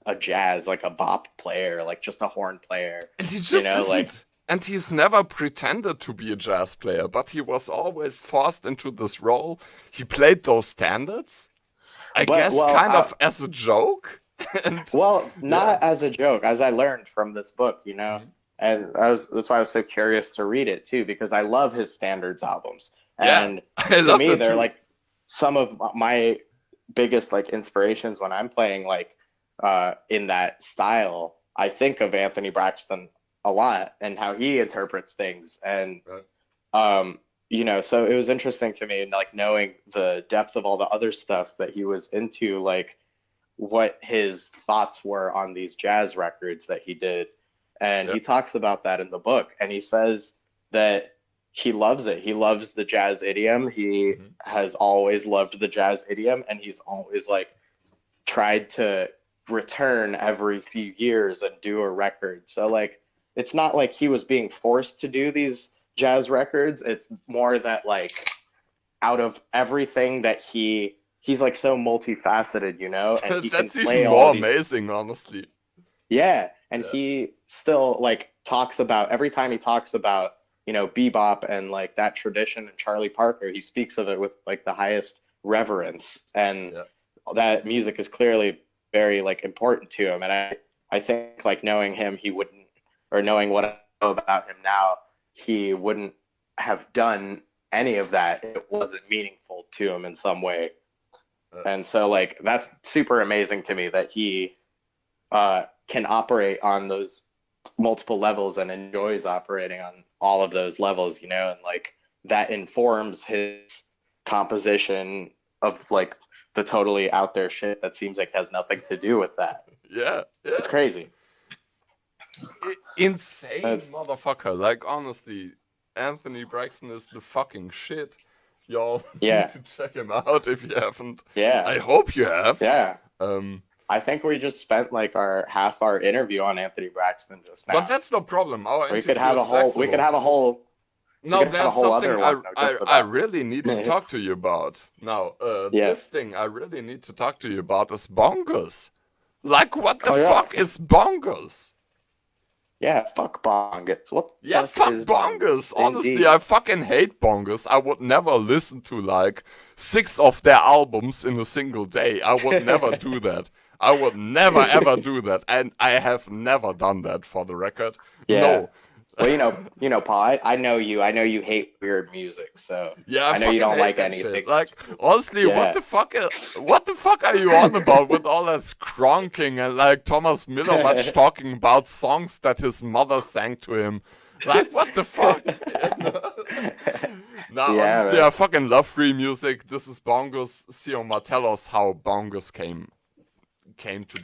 a jazz, like a bop player, like just a horn player, And he just like, isn't. And he's never pretended to be a jazz player, but he was always forced into this role. He played those standards, I but guess, kind of as a joke. And yeah. not as a joke, as I learned from this book, Mhm. and that's why I was so curious to read it too, because I love his standards albums, Yeah, and I to love me that they're too. like some of my biggest like inspirations when I'm playing like in that style, I think of Anthony Braxton a lot and how he interprets things. And Right. you know, so it was interesting to me, like knowing the depth of all the other stuff that he was into, like what his thoughts were on these jazz records that he did. And Yeah. he talks about that in the book. And he says that he loves it. He loves the jazz idiom. He Hmm. has always loved the jazz idiom. And he's always like tried to return every few years and do a record. So, like, it's not like he was being forced to do these jazz records. It's more that, like, out of everything that he's like so multifaceted, you know, and he can That's play even all more these. amazing, honestly. Yeah, and Yeah. he still like talks about every time he talks about, you know, bebop and like that tradition and Charlie Parker, he speaks of it with like the highest reverence, and Yeah. that music is clearly very like important to him. And I think like knowing him, he wouldn't, or knowing what I know about him now, he wouldn't have done any of that if it wasn't meaningful to him in some way. Uh, And so like that's super amazing to me that he can operate on those multiple levels and enjoys operating on all of those levels, you know, and like that informs his composition of like the totally out there shit that seems like has nothing to do with that. yeah. It's Yeah. crazy. Insane It's, motherfucker. Like, honestly, Anthony Braxton is the fucking shit. Y'all need yeah, to check him out if you haven't. yeah, I hope you have. yeah. Um, I think we just spent like our half our interview on Anthony Braxton just but now. that's no problem. Our We could interview have is a whole. We could flexible. have a whole. We Now, could have a there's whole something other one though, just I about. really need to talk to you about. Now, this Yes. thing I really need to talk to you about is bongos. Like, what the Oh yeah. fuck is bongos? Yeah. Fuck bongos. What the Yeah, fuck fuck is bongos. Honestly, Indeed. I fucking hate bongos. I would never listen to like 6 of their albums in a single day. I would never do that. I would never ever do that. And I have never done that for the record. Yeah. No. Well, Paul, I know you. I know you hate weird music, so Yeah, I I know you fucking don't hate like that shit. anything Like, that's weird. honestly, Yeah. what the fuck are you on about with all that skronking and like Thomas Milovac talking about songs that his mother sang to him? Like, what the fuck? Nah, Yeah, honestly, man. I fucking love free music. This is Bongos. Syoma, tell us how Bongos came to be.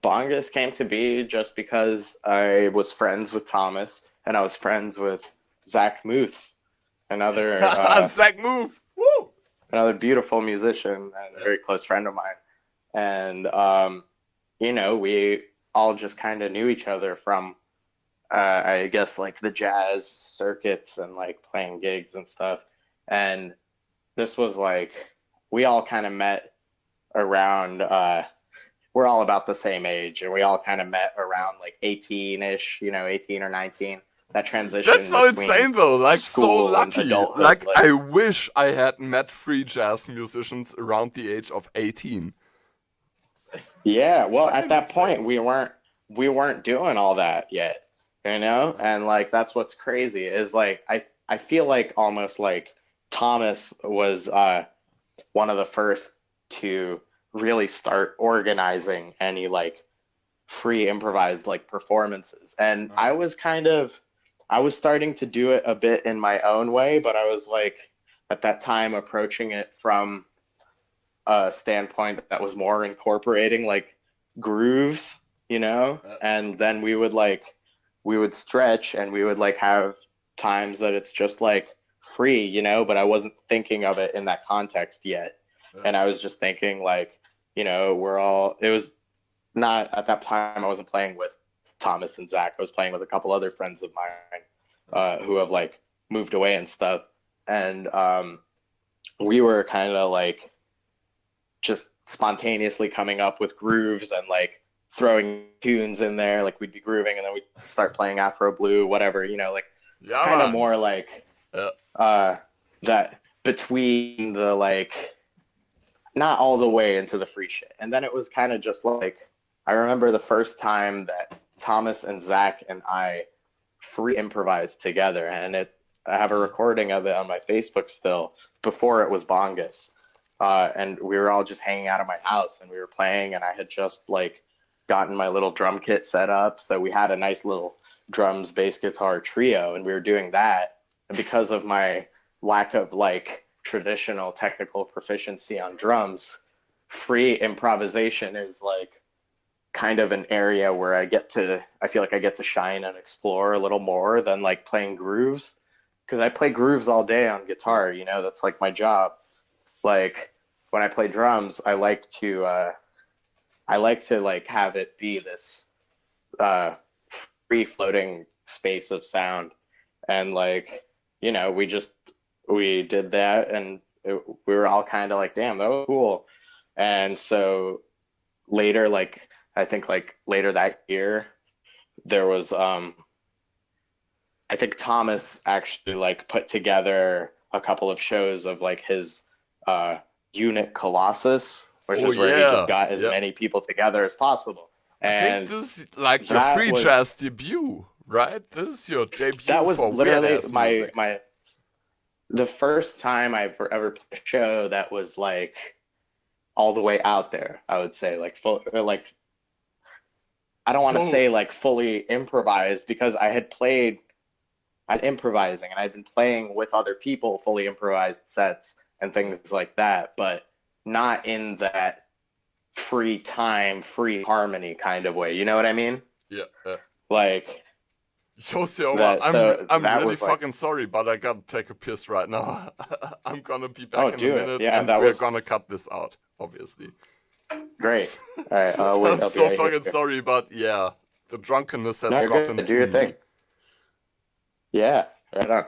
Bongos came to be just because I was friends with Thomas and I was friends with Zach Muth, another Zach move. Woo! another beautiful musician and a Yeah. very close friend of mine. And you know, we all just kind of knew each other from I guess like the jazz circuits and like playing gigs and stuff. And this was like we all kind of met around we're all about the same age and we all kind of met around like 18ish, you know, 18 or 19. That transition That's so between insane though, like so school and lucky. adulthood. Like I wish I had met free jazz musicians around the age of 18. Yeah, well, Fucking at that insane. point we weren't doing all that yet, you know? And like that's what's crazy is like I feel like almost like Thomas was one of the first to really start organizing any like free improvised like performances. And I was starting to do it a bit in my own way, but I was like at that time approaching it from a standpoint that was more incorporating like grooves, you know? Uh, And then we would stretch and we would like have times that it's just like free, you know, but I wasn't thinking of it in that context yet. uh, And I was just thinking like, you know, it was not at that time I wasn't playing with Thomas and Zach. I was playing with a couple other friends of mine who have like moved away and stuff. And we were kind of like just spontaneously coming up with grooves and like throwing tunes in there. Like we'd be grooving and then we'd start playing Afro Blue, whatever, you know, like yeah, kind of man. more like Uh, that between the like not all the way into the free shit. And then it was kind of just like I remember the first time that Thomas and Zach and I free improvised together, and I have a recording of it on my Facebook still before it was bongos. And we were all just hanging out at my house and we were playing, and I had just like gotten my little drum kit set up. So we had a nice little drums, bass, guitar trio, and we were doing that. And because of my lack of like traditional technical proficiency on drums, free improvisation is like kind of an area where I feel like I get to shine and explore a little more than like playing grooves. Because I play grooves all day on guitar, that's like my job. Like when I play drums, I like to like have it be this uh, free floating space of sound, and like we did that, and we were all kind of like, damn, that was cool. And so later, like I think like later that year, there was I think Thomas actually like put together a couple of shows of like his uh, unit Colossus, which Oh is where he just yeah, got as yeah. many people together as possible. I think And this is like your that free was jazz debut, right? This is your that debut was for weird literally ass my music. my the first time I ever played a show that was like all the way out there. I would say like full, like I don't want to Yo, say like fully improvised, because I'd improvising and I'd been playing with other people fully improvised sets and things like that, but not in that free time, free harmony kind of way. You know what I mean? yeah. Like Yo, Syoma, that. I'm So I'm that really was like, fucking sorry, but I gotta take a piss right now. I'm gonna be oh, back in a do it. minute, Yeah, and that we're was gonna cut this out, obviously. great. All right, wait, I'm I'll be so right fucking here. sorry, but yeah, the drunkenness has No, you're gotten good. Do to your thing. me. Yeah, right on.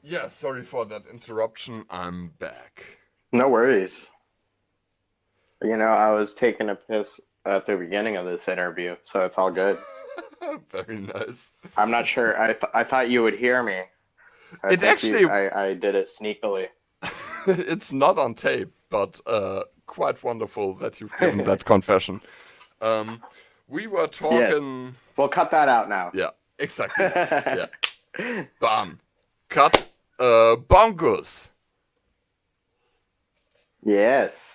Yeah, sorry for that interruption. I'm back. No worries. I was taking a piss at the beginning of this interview, so it's all good. Very nice. I'm not sure. I thought you would hear me. I It think actually, I did it sneakily. it's not on tape, but quite wonderful that you've given that confession. We were Yes. talking. We'll cut that out now. Yeah, exactly. Yeah, bam, cut. Bongos. Yes.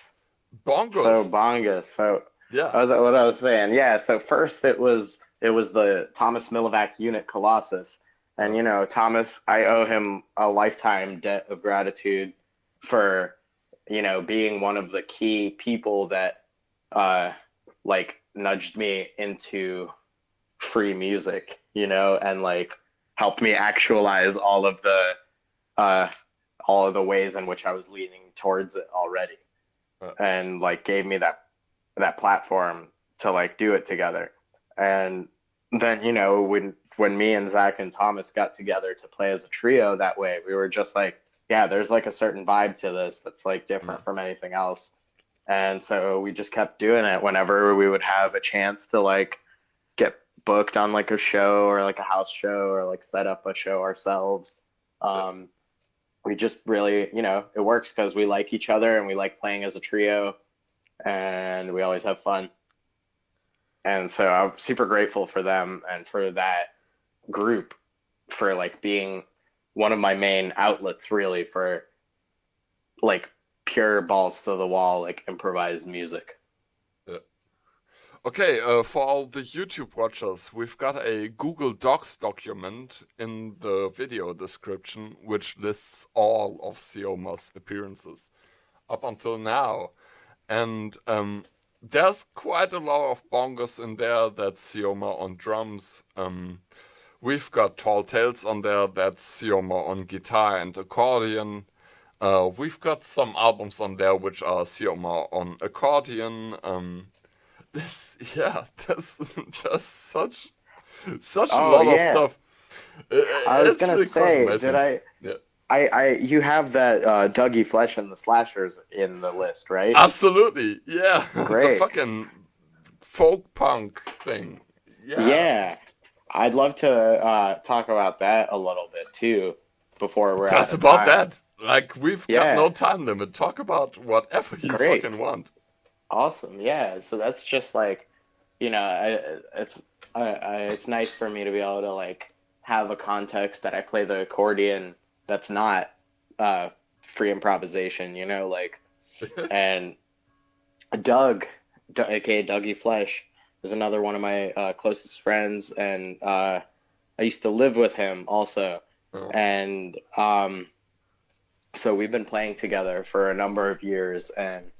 So Bongos. bonga. So Yeah. that was what I was saying. Yeah. So first it was the Thomas Millivac unit Colossus, and Thomas, I owe him a lifetime debt of gratitude for being one of the key people that like nudged me into free music, and like helped me actualize uh all of the ways in which I was leaning towards it already, Uh, and like gave me that platform to like do it together. And then when me and Zach and Thomas got together to play as a trio that way, we were just like, yeah, there's like a certain vibe to this that's like different from anything else. And so we just kept doing it whenever we would have a chance to like get booked on like a show or like a house show or like set up a show ourselves. yeah. Um, we just really, it works because we like each other and we like playing as a trio and we always have fun. And so I'm super grateful for them and for that group for like being one of my main outlets really for like pure balls to the wall, like improvised music. Okay, for all the YouTube watchers, we've got a Google Docs document in the video description which lists all of Sioma's appearances up until now. And there's quite a lot of bongos in there. That's Syoma on drums. We've got Tall Tales on there. That's Syoma on guitar and accordion. We've got some albums on there which are Syoma on accordion. There's such a lot of stuff. I was gonna really say, amazing. did I? Yeah. You have that Dougie Flesh and the Slashers in the list, right? Absolutely, yeah. Great. The fucking folk punk thing. Yeah. Yeah, I'd love to talk about that a little bit too before we're Just out of about time. that. Like, we've got Yeah. no time limit. Talk about whatever you Great. fucking want. Awesome. Yeah. So that's just like, it's nice for me to be able to like have a context that I play the accordion that's not free improvisation, like, and Doug, aka Dougie Flesh, is another one of my closest friends, and I used to live with him also, and so we've been playing together for a number of years, and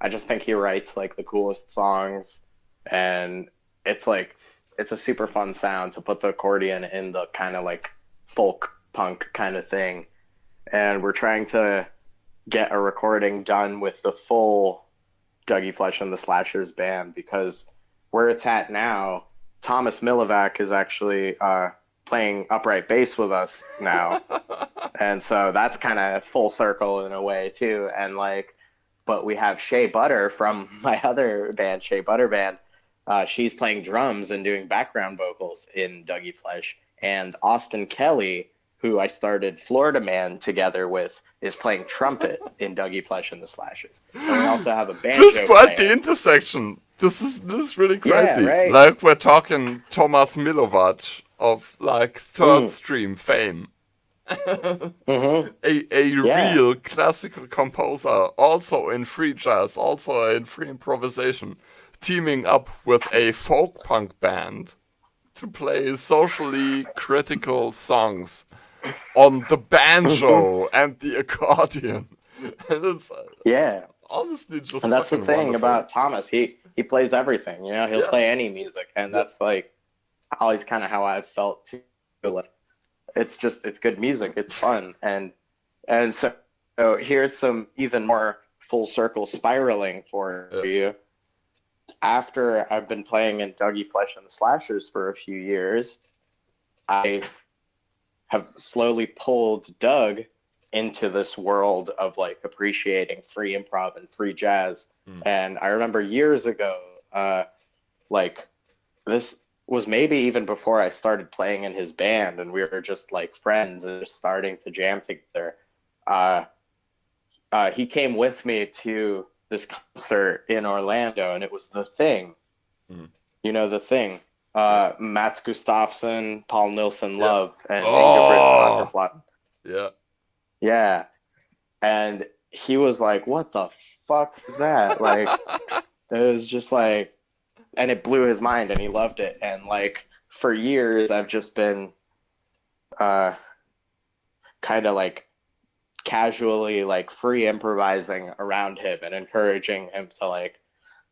I just think he writes like the coolest songs, and it's a super fun sound to put the accordion in the kind of like folk punk kind of thing. And we're trying to get a recording done with the full Dougie Flesh and the Slashers band, because where it's at now, Thomas Milivac is actually playing upright bass with us now. And so that's kind of full circle in a way too. And like, but we have Shea Butter from my other band, Shea Butter Band. She's playing drums and doing background vocals in Dougie Flesh. And Austin Kelly, who I started Florida Man together with, is playing trumpet in Dougie Flesh and the Slashers. And we also have a banjo This is quite player. the intersection. This is really crazy. Yeah, right. Like, we're talking Thomas Milovac of like Third Stream fame. Mm-hmm. A real classical composer, also in free jazz, also in free improvisation, teaming up with a folk punk band to play socially critical songs on the banjo and the accordion. And it's honestly just and that's the fucking thing wonderful. about Thomas. He plays everything. He'll play any music, and that's like always kind of how I've felt too. Like, it's good music. It's fun, and so here's some even more full circle spiraling for you. After I've been playing in Dougie Flesh and the Slashers for a few years, I have slowly pulled Doug into this world of like appreciating free improv and free jazz. And I remember years ago, like this was maybe even before I started playing in his band, and we were just like friends and just starting to jam together. He came with me to this concert in Orlando, and it was The Thing. You know The Thing. Mats Gustafsson, Paul Nilsson Love, and Ingebrigt Åkerblad. Yeah. Yeah. And he was like, what the fuck is that? Like, it was just like, and it blew his mind, and he loved it. And like, for years, I've just been kind of like casually like free improvising around him and encouraging him to like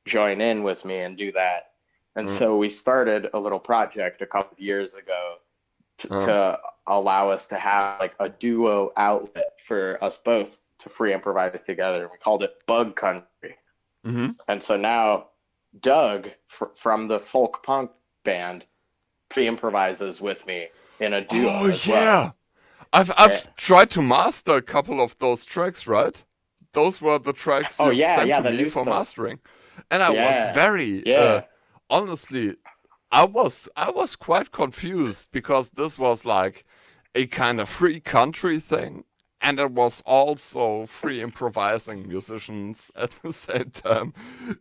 join in with me and do that. And so we started a little project a couple of years ago to allow us to have like a duo outlet for us both to free improvise together. We called it Bug Country. And so now Doug from the folk punk band free improvises with me in a duo as well. I've tried to master a couple of those tracks, right? Those were the tracks you sent to me for mastering. And I was very honestly, I was quite confused, because this was like a kind of free country thing, and it was also free improvising musicians at the same time.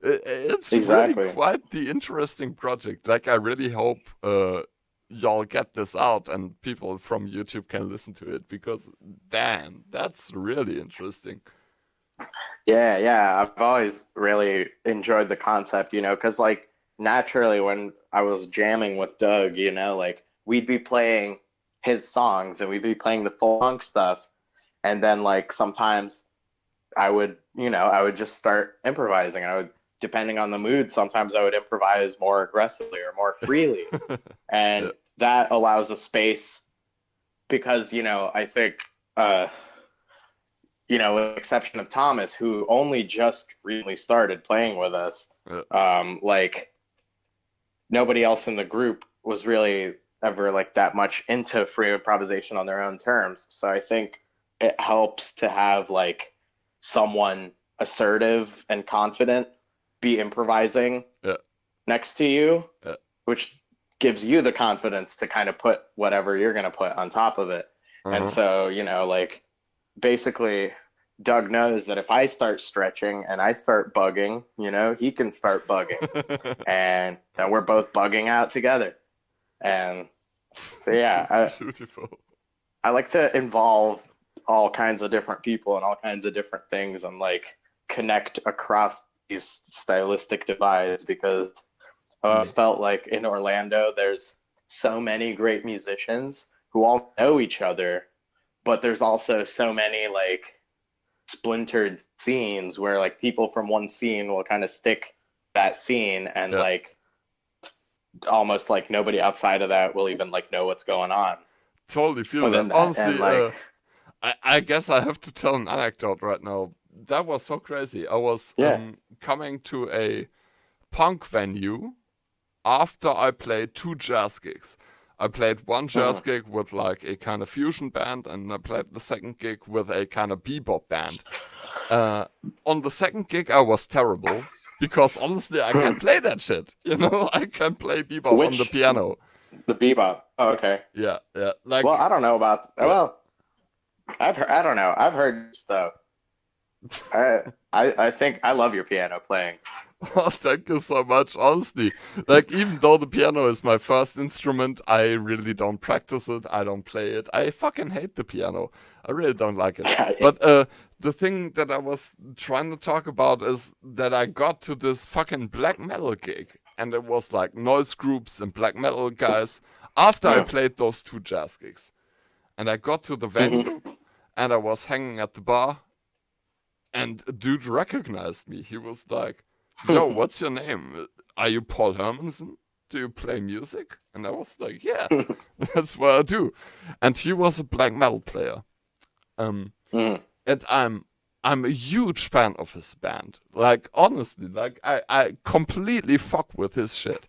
It's really Exactly. quite the interesting project. Like, I really hope y'all get this out and people from YouTube can listen to it, because damn, that's really interesting. Yeah. I've always really enjoyed the concept, because like naturally when I was jamming with Doug, like we'd be playing his songs and we'd be playing the funk stuff, and then like sometimes I would just start improvising. Depending on the mood, sometimes I would improvise more aggressively or more freely, Yeah. and that allows a space because I think. With the exception of Thomas, who only just recently started playing with us, like nobody else in the group was really ever like that much into free improvisation on their own terms. So I think it helps to have like someone assertive and confident be improvising Yeah. next to you, Yeah. which gives you the confidence to kind of put whatever you're going to put on top of it. And so, like basically Doug knows that if I start stretching and I start bugging, he can start bugging, and then we're both bugging out together. And so yeah, Beautiful. I like to involve all kinds of different people and all kinds of different things and like connect across these stylistic divides, because I always felt like in Orlando there's so many great musicians who all know each other, but there's also so many like splintered scenes where like people from one scene will kind of stick that scene, and like almost like nobody outside of that will even like know what's going on. Totally feel within that. that. Honestly, And like I guess I have to tell an anecdote right now. That was so crazy. I was coming to a punk venue after I played 2 jazz gigs. I played one jazz gig with like a kind of fusion band, and I played the second gig with a kind of bebop band. On the second gig, I was terrible because honestly, I can play that shit. I can play bebop on the piano. The bebop. Oh, okay. Yeah. Like, well, I don't know about. Well, I don't know. I've heard stuff. I think I love your piano playing. Oh, thank you so much. Honestly, like, even though the piano is my first instrument, I really don't practice it. I don't play it. I fucking hate the piano. I really don't like it. But the thing that I was trying to talk about is that I got to this fucking black metal gig, and it was like noise groups and black metal guys after I played those 2 jazz gigs. And I got to the venue, and I was hanging at the bar, and a dude recognized me. He was like, "Yo, what's your name? Are you Paul Hermanson? Do you play music?" And I was like, "Yeah, that's what I do." And he was a black metal player. And I'm a huge fan of his band. Like, honestly, like I completely fuck with his shit.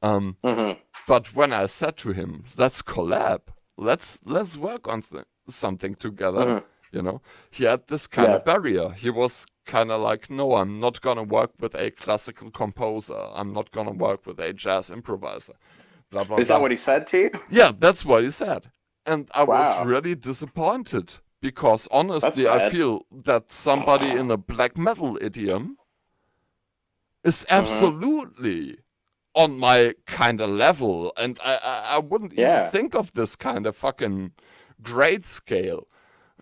But when I said to him, "Let's collab. Let's work on something together," he had this kind of barrier. He was kind of like, "No, I'm not gonna work with a classical composer. I'm not gonna work with a jazz improviser." Blah, blah, Is blah. that what he said to you? Yeah, that's what he said. And I was Wow. really disappointed, because honestly, I feel that somebody in a black metal idiom is absolutely on my kind of level. And I wouldn't even think of this kind of fucking grade scale.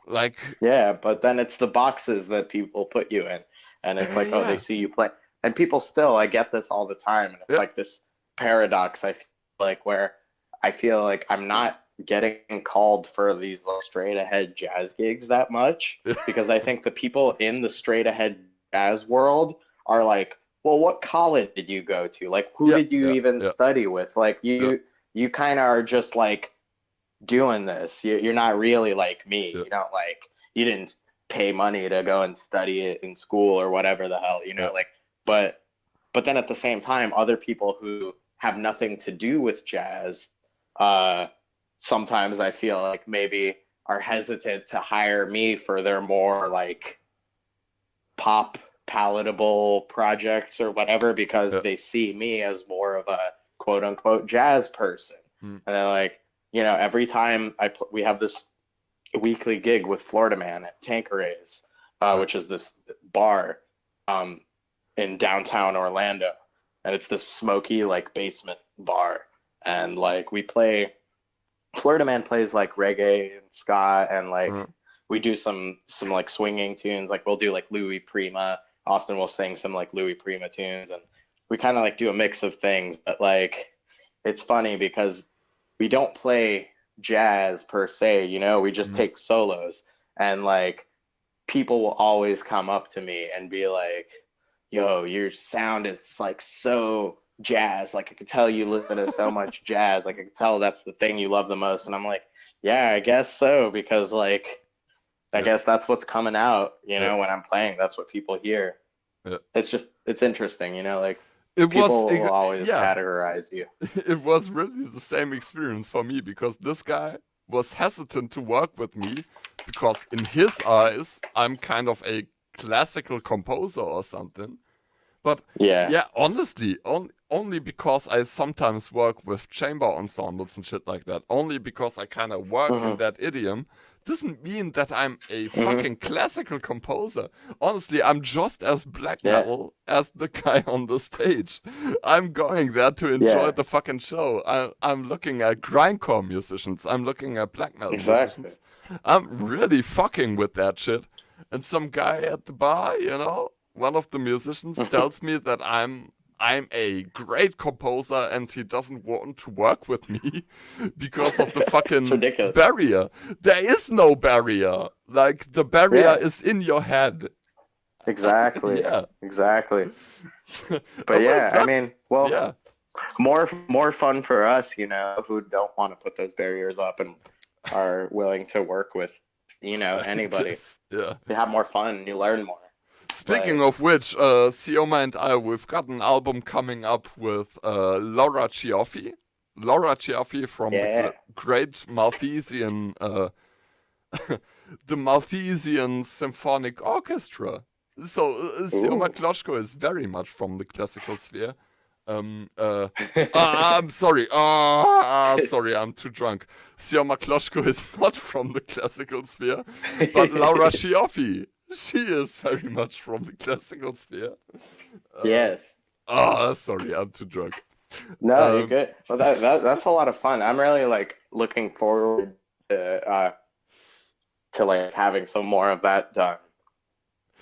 Like, yeah, but then it's the boxes that people put you in, and it's like, oh, they see you play, and people still, I get this all the time, and it's like this paradox. I feel like where I feel like I'm not getting called for these like straight ahead jazz gigs that much, because I think the people in the straight ahead jazz world are like, well, what college did you go to? Like, who did you even study with? Like, you kind of are just like doing this. You're not really like me. You don't like, you didn't pay money to go and study it in school or whatever the hell, like, but then at the same time, other people who have nothing to do with jazz, sometimes I feel like maybe are hesitant to hire me for their more like pop palatable projects or whatever, because they see me as more of a quote unquote jazz person. And they're like, every time we have this weekly gig with Florida Man at Tanqueray's, which is this bar in downtown Orlando, and it's this smoky like basement bar, and like we play. Florida Man plays like reggae and ska, and like we do some like swinging tunes. Like we'll do like Louis Prima. Austin will sing some like Louis Prima tunes, and we kind of like do a mix of things. But like it's funny because we don't play jazz per se, you know, we just take solos, and like people will always come up to me and be like, yo, your sound is like so jazz, like I could tell you listen to so much jazz, like I could tell that's the thing you love the most. And I'm like, yeah, I guess so, because like I guess that's what's coming out, you know, when I'm playing, that's what people hear. It's interesting, you know, like people will always categorize you. It was really the same experience for me, because this guy was hesitant to work with me because in his eyes I'm kind of a classical composer or something. But yeah, honestly, only because I sometimes work with chamber ensembles and shit like that, only because I kind of work in that idiom, doesn't mean that I'm a fucking classical composer. Honestly, I'm just as black metal as the guy on the stage. I'm going there to enjoy the fucking show. I'm looking at grindcore musicians. I'm looking at black metal musicians. I'm really fucking with that shit. And some guy at the bar, you know, one of the musicians tells me that I'm a great composer and he doesn't want to work with me because of the fucking barrier. There is no barrier. Like, the barrier is in your head. Exactly. Exactly. But I mean, well, more fun for us, you know, who don't want to put those barriers up and are willing to work with, you know, anybody. You have more fun, you learn more. Speaking of which, Syoma and I, we've got an album coming up with Laura Cioffi. Laura Cioffi from the great Malthusian, the Malthusian Symphonic Orchestra. So Syoma Klochko is very much from the classical sphere. I'm sorry. Sorry, I'm too drunk. Syoma Klochko is not from the classical sphere, but Laura Cioffi, she is very much from the classical sphere. Yes. Sorry, I'm too drunk. No, you're good. Well, that's a lot of fun. I'm really like looking forward to like having some more of that done.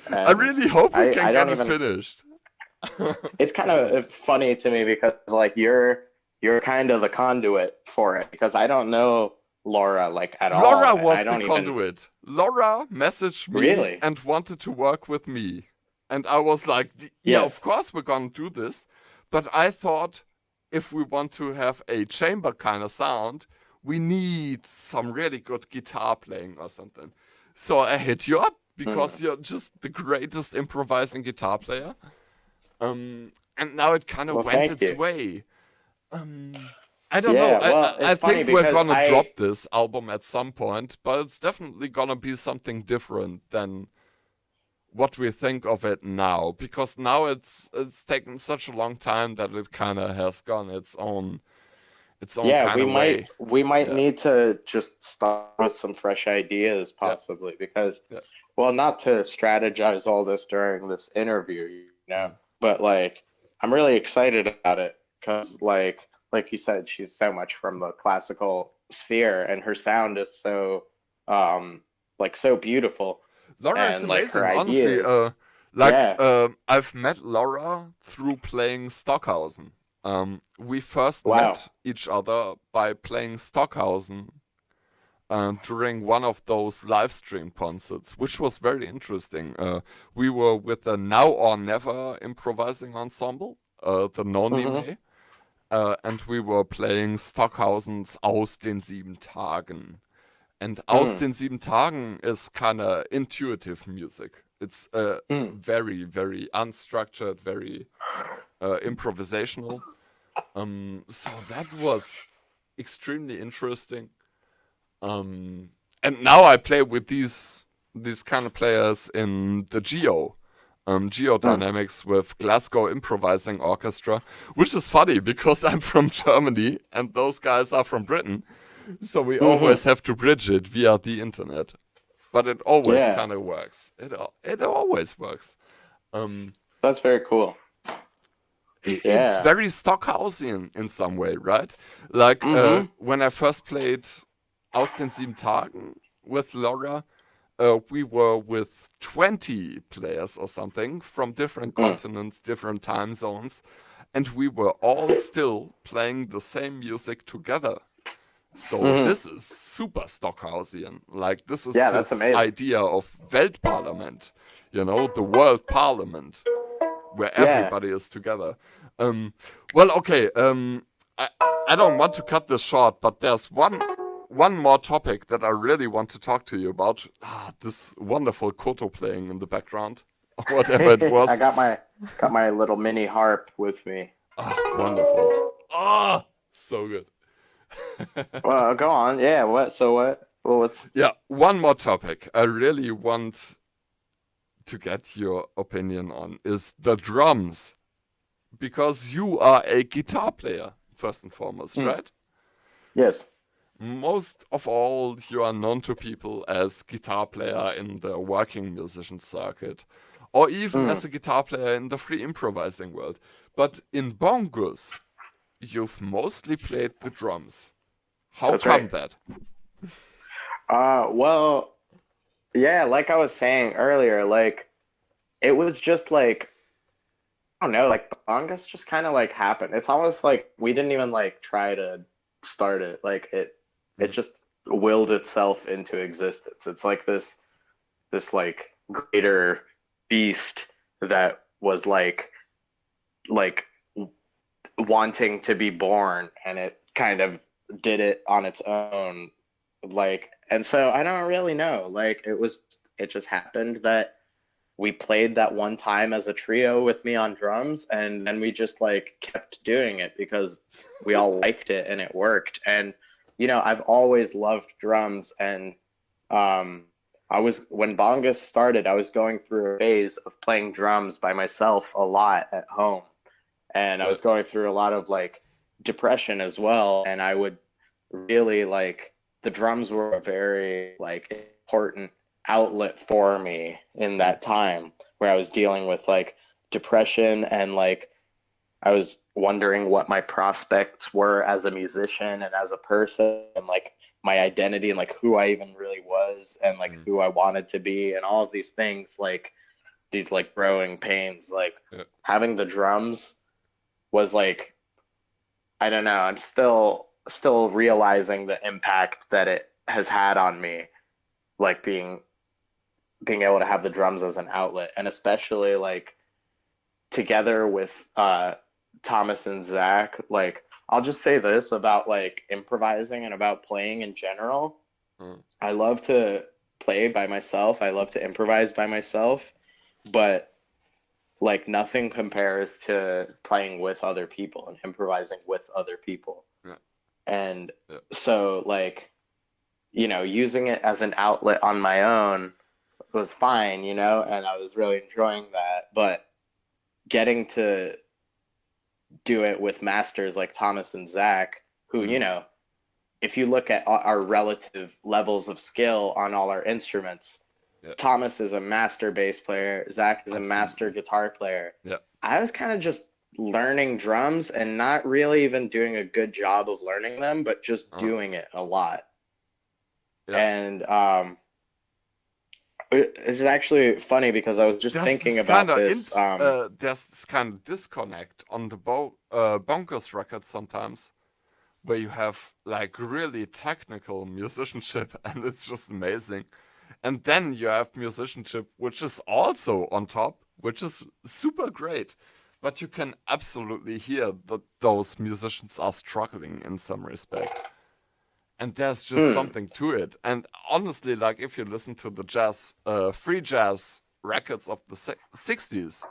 And I really hope we can get it finished. It's kind of funny to me because like you're kind of the conduit for it, because I don't know Laura like at all. Laura was the conduit. Laura messaged me and wanted to work with me. And I was like, of course we're gonna do this. But I thought if we want to have a chamber kind of sound, we need some really good guitar playing or something. So I hit you up because you're just the greatest improvising guitar player. And now it kind of went its way. I don't know. Well, I think we're gonna drop this album at some point, but it's definitely gonna be something different than what we think of it now. Because now it's taken such a long time that it kind of has gone its own kind of way. We might need to just start with some fresh ideas, possibly, because, well, not to strategize all this during this interview, you know, but like I'm really excited about it because, like you said, she's so much from the classical sphere, and her sound is so, like, so beautiful. Laura is amazing, honestly. I've met Laura through playing Stockhausen. We first met each other by playing Stockhausen during one of those live stream concerts, which was very interesting. We were with the Now or Never improvising ensemble, the Nonime, and we were playing Stockhausen's Aus den 7 Tagen. And Aus den 7 Tagen is kind of intuitive music. It's very, very unstructured, very improvisational. So that was extremely interesting. And now I play with these kind of players in the Geodynamics with Glasgow Improvising Orchestra, which is funny because I'm from Germany and those guys are from Britain. So we always have to bridge it via the internet. But it always kind of works. It always works. That's very cool. It's very Stockhausian in some way, right? Like when I first played Aus den Sieben Tagen with Laura, we were with 20 players or something from different continents, different time zones, and we were all still playing the same music together. So this is super Stockhausian. Like, this is his idea of Weltparlament, you know, the world parliament, where everybody is together. Well, okay, I don't want to cut this short, but there's one more topic that I really want to talk to you about. This wonderful koto playing in the background, or whatever it was. I got my little mini harp with me. Wonderful. So good. Well, go on. Yeah, what? So what? Well, what's... Yeah, one more topic I really want to get your opinion on is the drums. Because you are a guitar player, first and foremost, right? Yes. Most of all, you are known to people as guitar player in the working musician circuit, or even as a guitar player in the free improvising world. But in bongos, you've mostly played the drums. How come that? Well, yeah, like I was saying earlier, like, it was just like, I don't know, like, bongos just kind of like happened. It's almost like we didn't even like try to start it. Like, it just willed itself into existence. It's like this like greater beast that was like wanting to be born, and it kind of did it on its own. Like, and so I don't really know. Like, it just happened that we played that one time as a trio with me on drums, and then we just like kept doing it because we all liked it and it worked. And you know, I've always loved drums, and when bongos started, I was going through a phase of playing drums by myself a lot at home, and I was going through a lot of like depression as well, and I would really like, the drums were a very like important outlet for me in that time where I was dealing with like depression, and like I was wondering what my prospects were as a musician and as a person, and like my identity and like who I even really was, and like who I wanted to be, and all of these things, like these like growing pains. Like having the drums was like, I don't know, I'm still realizing the impact that it has had on me, like being able to have the drums as an outlet, and especially like together with Thomas and Zach. Like, I'll just say this about like improvising and about playing in general. I love to play by myself. I love to improvise by myself, but like nothing compares to playing with other people and improvising with other people. And so like, you know, using it as an outlet on my own was fine, you know, and I was really enjoying that. But getting to do it with masters like Thomas and Zach, who, you know, if you look at our relative levels of skill on all our instruments, Thomas is a master bass player, Zach is a master guitar player. I was kind of just learning drums and not really even doing a good job of learning them, but just doing it a lot. And it's actually funny because I was just thinking about this. There's this kind of disconnect on the Bonkers record sometimes, where you have like really technical musicianship, and it's just amazing. And then you have musicianship, which is also on top, which is super great. But you can absolutely hear that those musicians are struggling in some respect. And there's just something to it. And honestly, like if you listen to the jazz, free jazz records of the 60s,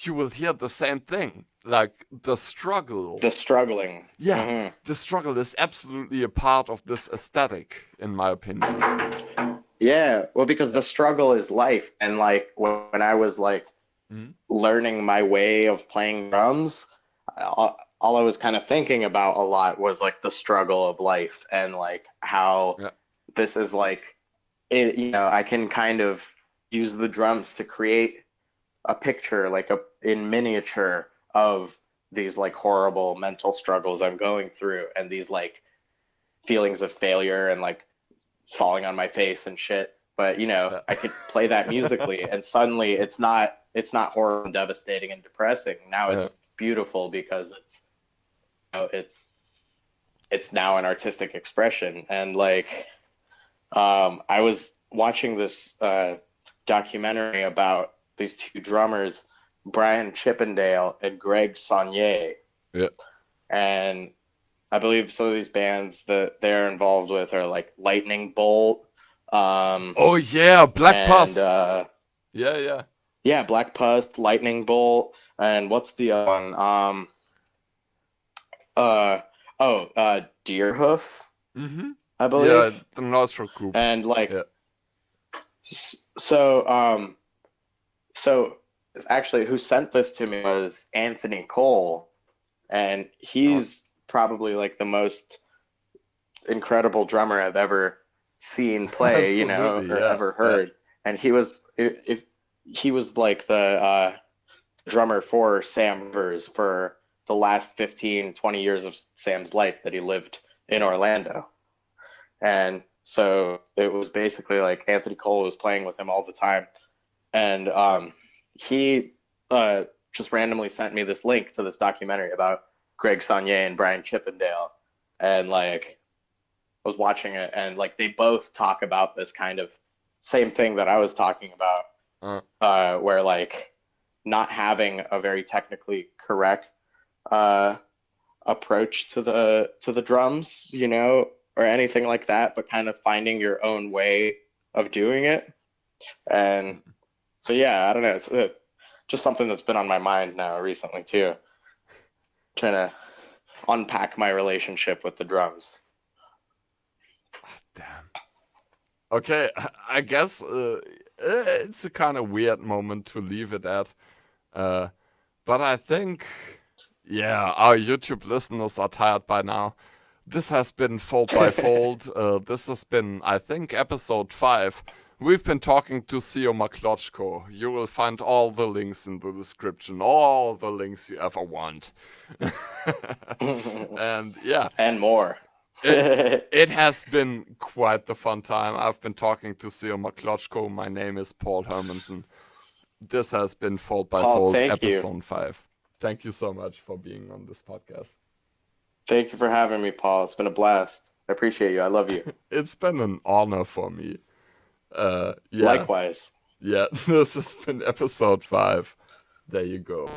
you will hear the same thing. Like the struggle. The struggling. Yeah, the struggle is absolutely a part of this aesthetic, in my opinion. Yeah, well, because the struggle is life. And like when I was like learning my way of playing drums, all I was kind of thinking about a lot was like the struggle of life and like how Yeah. this is like it, I can kind of use the drums to create a picture like in miniature of these like horrible mental struggles I'm going through and these like feelings of failure and like falling on my face and shit. But Yeah. I could play that musically and suddenly it's not horrible and devastating and depressing. Now Yeah. it's beautiful because it's now an artistic expression. And like I was watching this documentary about these two drummers, Brian Chippendale and Greg Saunier. Yeah. And I believe some of these bands that they're involved with are like Lightning Bolt, Oh yeah, Black and Pus. Yeah. yeah, Black Pus, Lightning Bolt, and what's the other one? Deerhoof, Mm-hmm. I Yeah, believe. the Nostril Group. And like Yeah. so actually who sent this to me was Anthony Cole, and he's probably like the most incredible drummer I've ever seen play, Absolutely. or Yeah. ever Yeah. heard. And if he was like the drummer for Sam Rivers for the last 15, 20 years of Sam's life that he lived in Orlando. And so it was basically like Anthony Cole was playing with him all the time. And he just randomly sent me this link to this documentary about Greg Saunier and Brian Chippendale. And like I was watching it, and like they both talk about this kind of same thing that I was talking about, where like not having a very technically correct approach to the drums, or anything like that, but kind of finding your own way of doing it. And so yeah, I don't know, it's just something that's been on my mind now recently too, trying to unpack my relationship with the drums. Damn. Okay, I guess it's a kind of weird moment to leave it at. But I think, yeah, our YouTube listeners are tired by now. This has been Fold by Fold. This has been, I think, episode 5. We've been talking to Syoma Klochko. You will find all the links in the description, all the links you ever want. And yeah. And more. It has been quite the fun time. I've been talking to Syoma Klochko. My name is Paul Hermansen. This has been Fold by Fold, thank you. episode 5. Thank you so much for being on this podcast. Thank you for having me, Paul. It's been a blast. I appreciate you. I love you. It's been an honor for me. Yeah. Likewise. Yeah, this has been episode 5. There you go.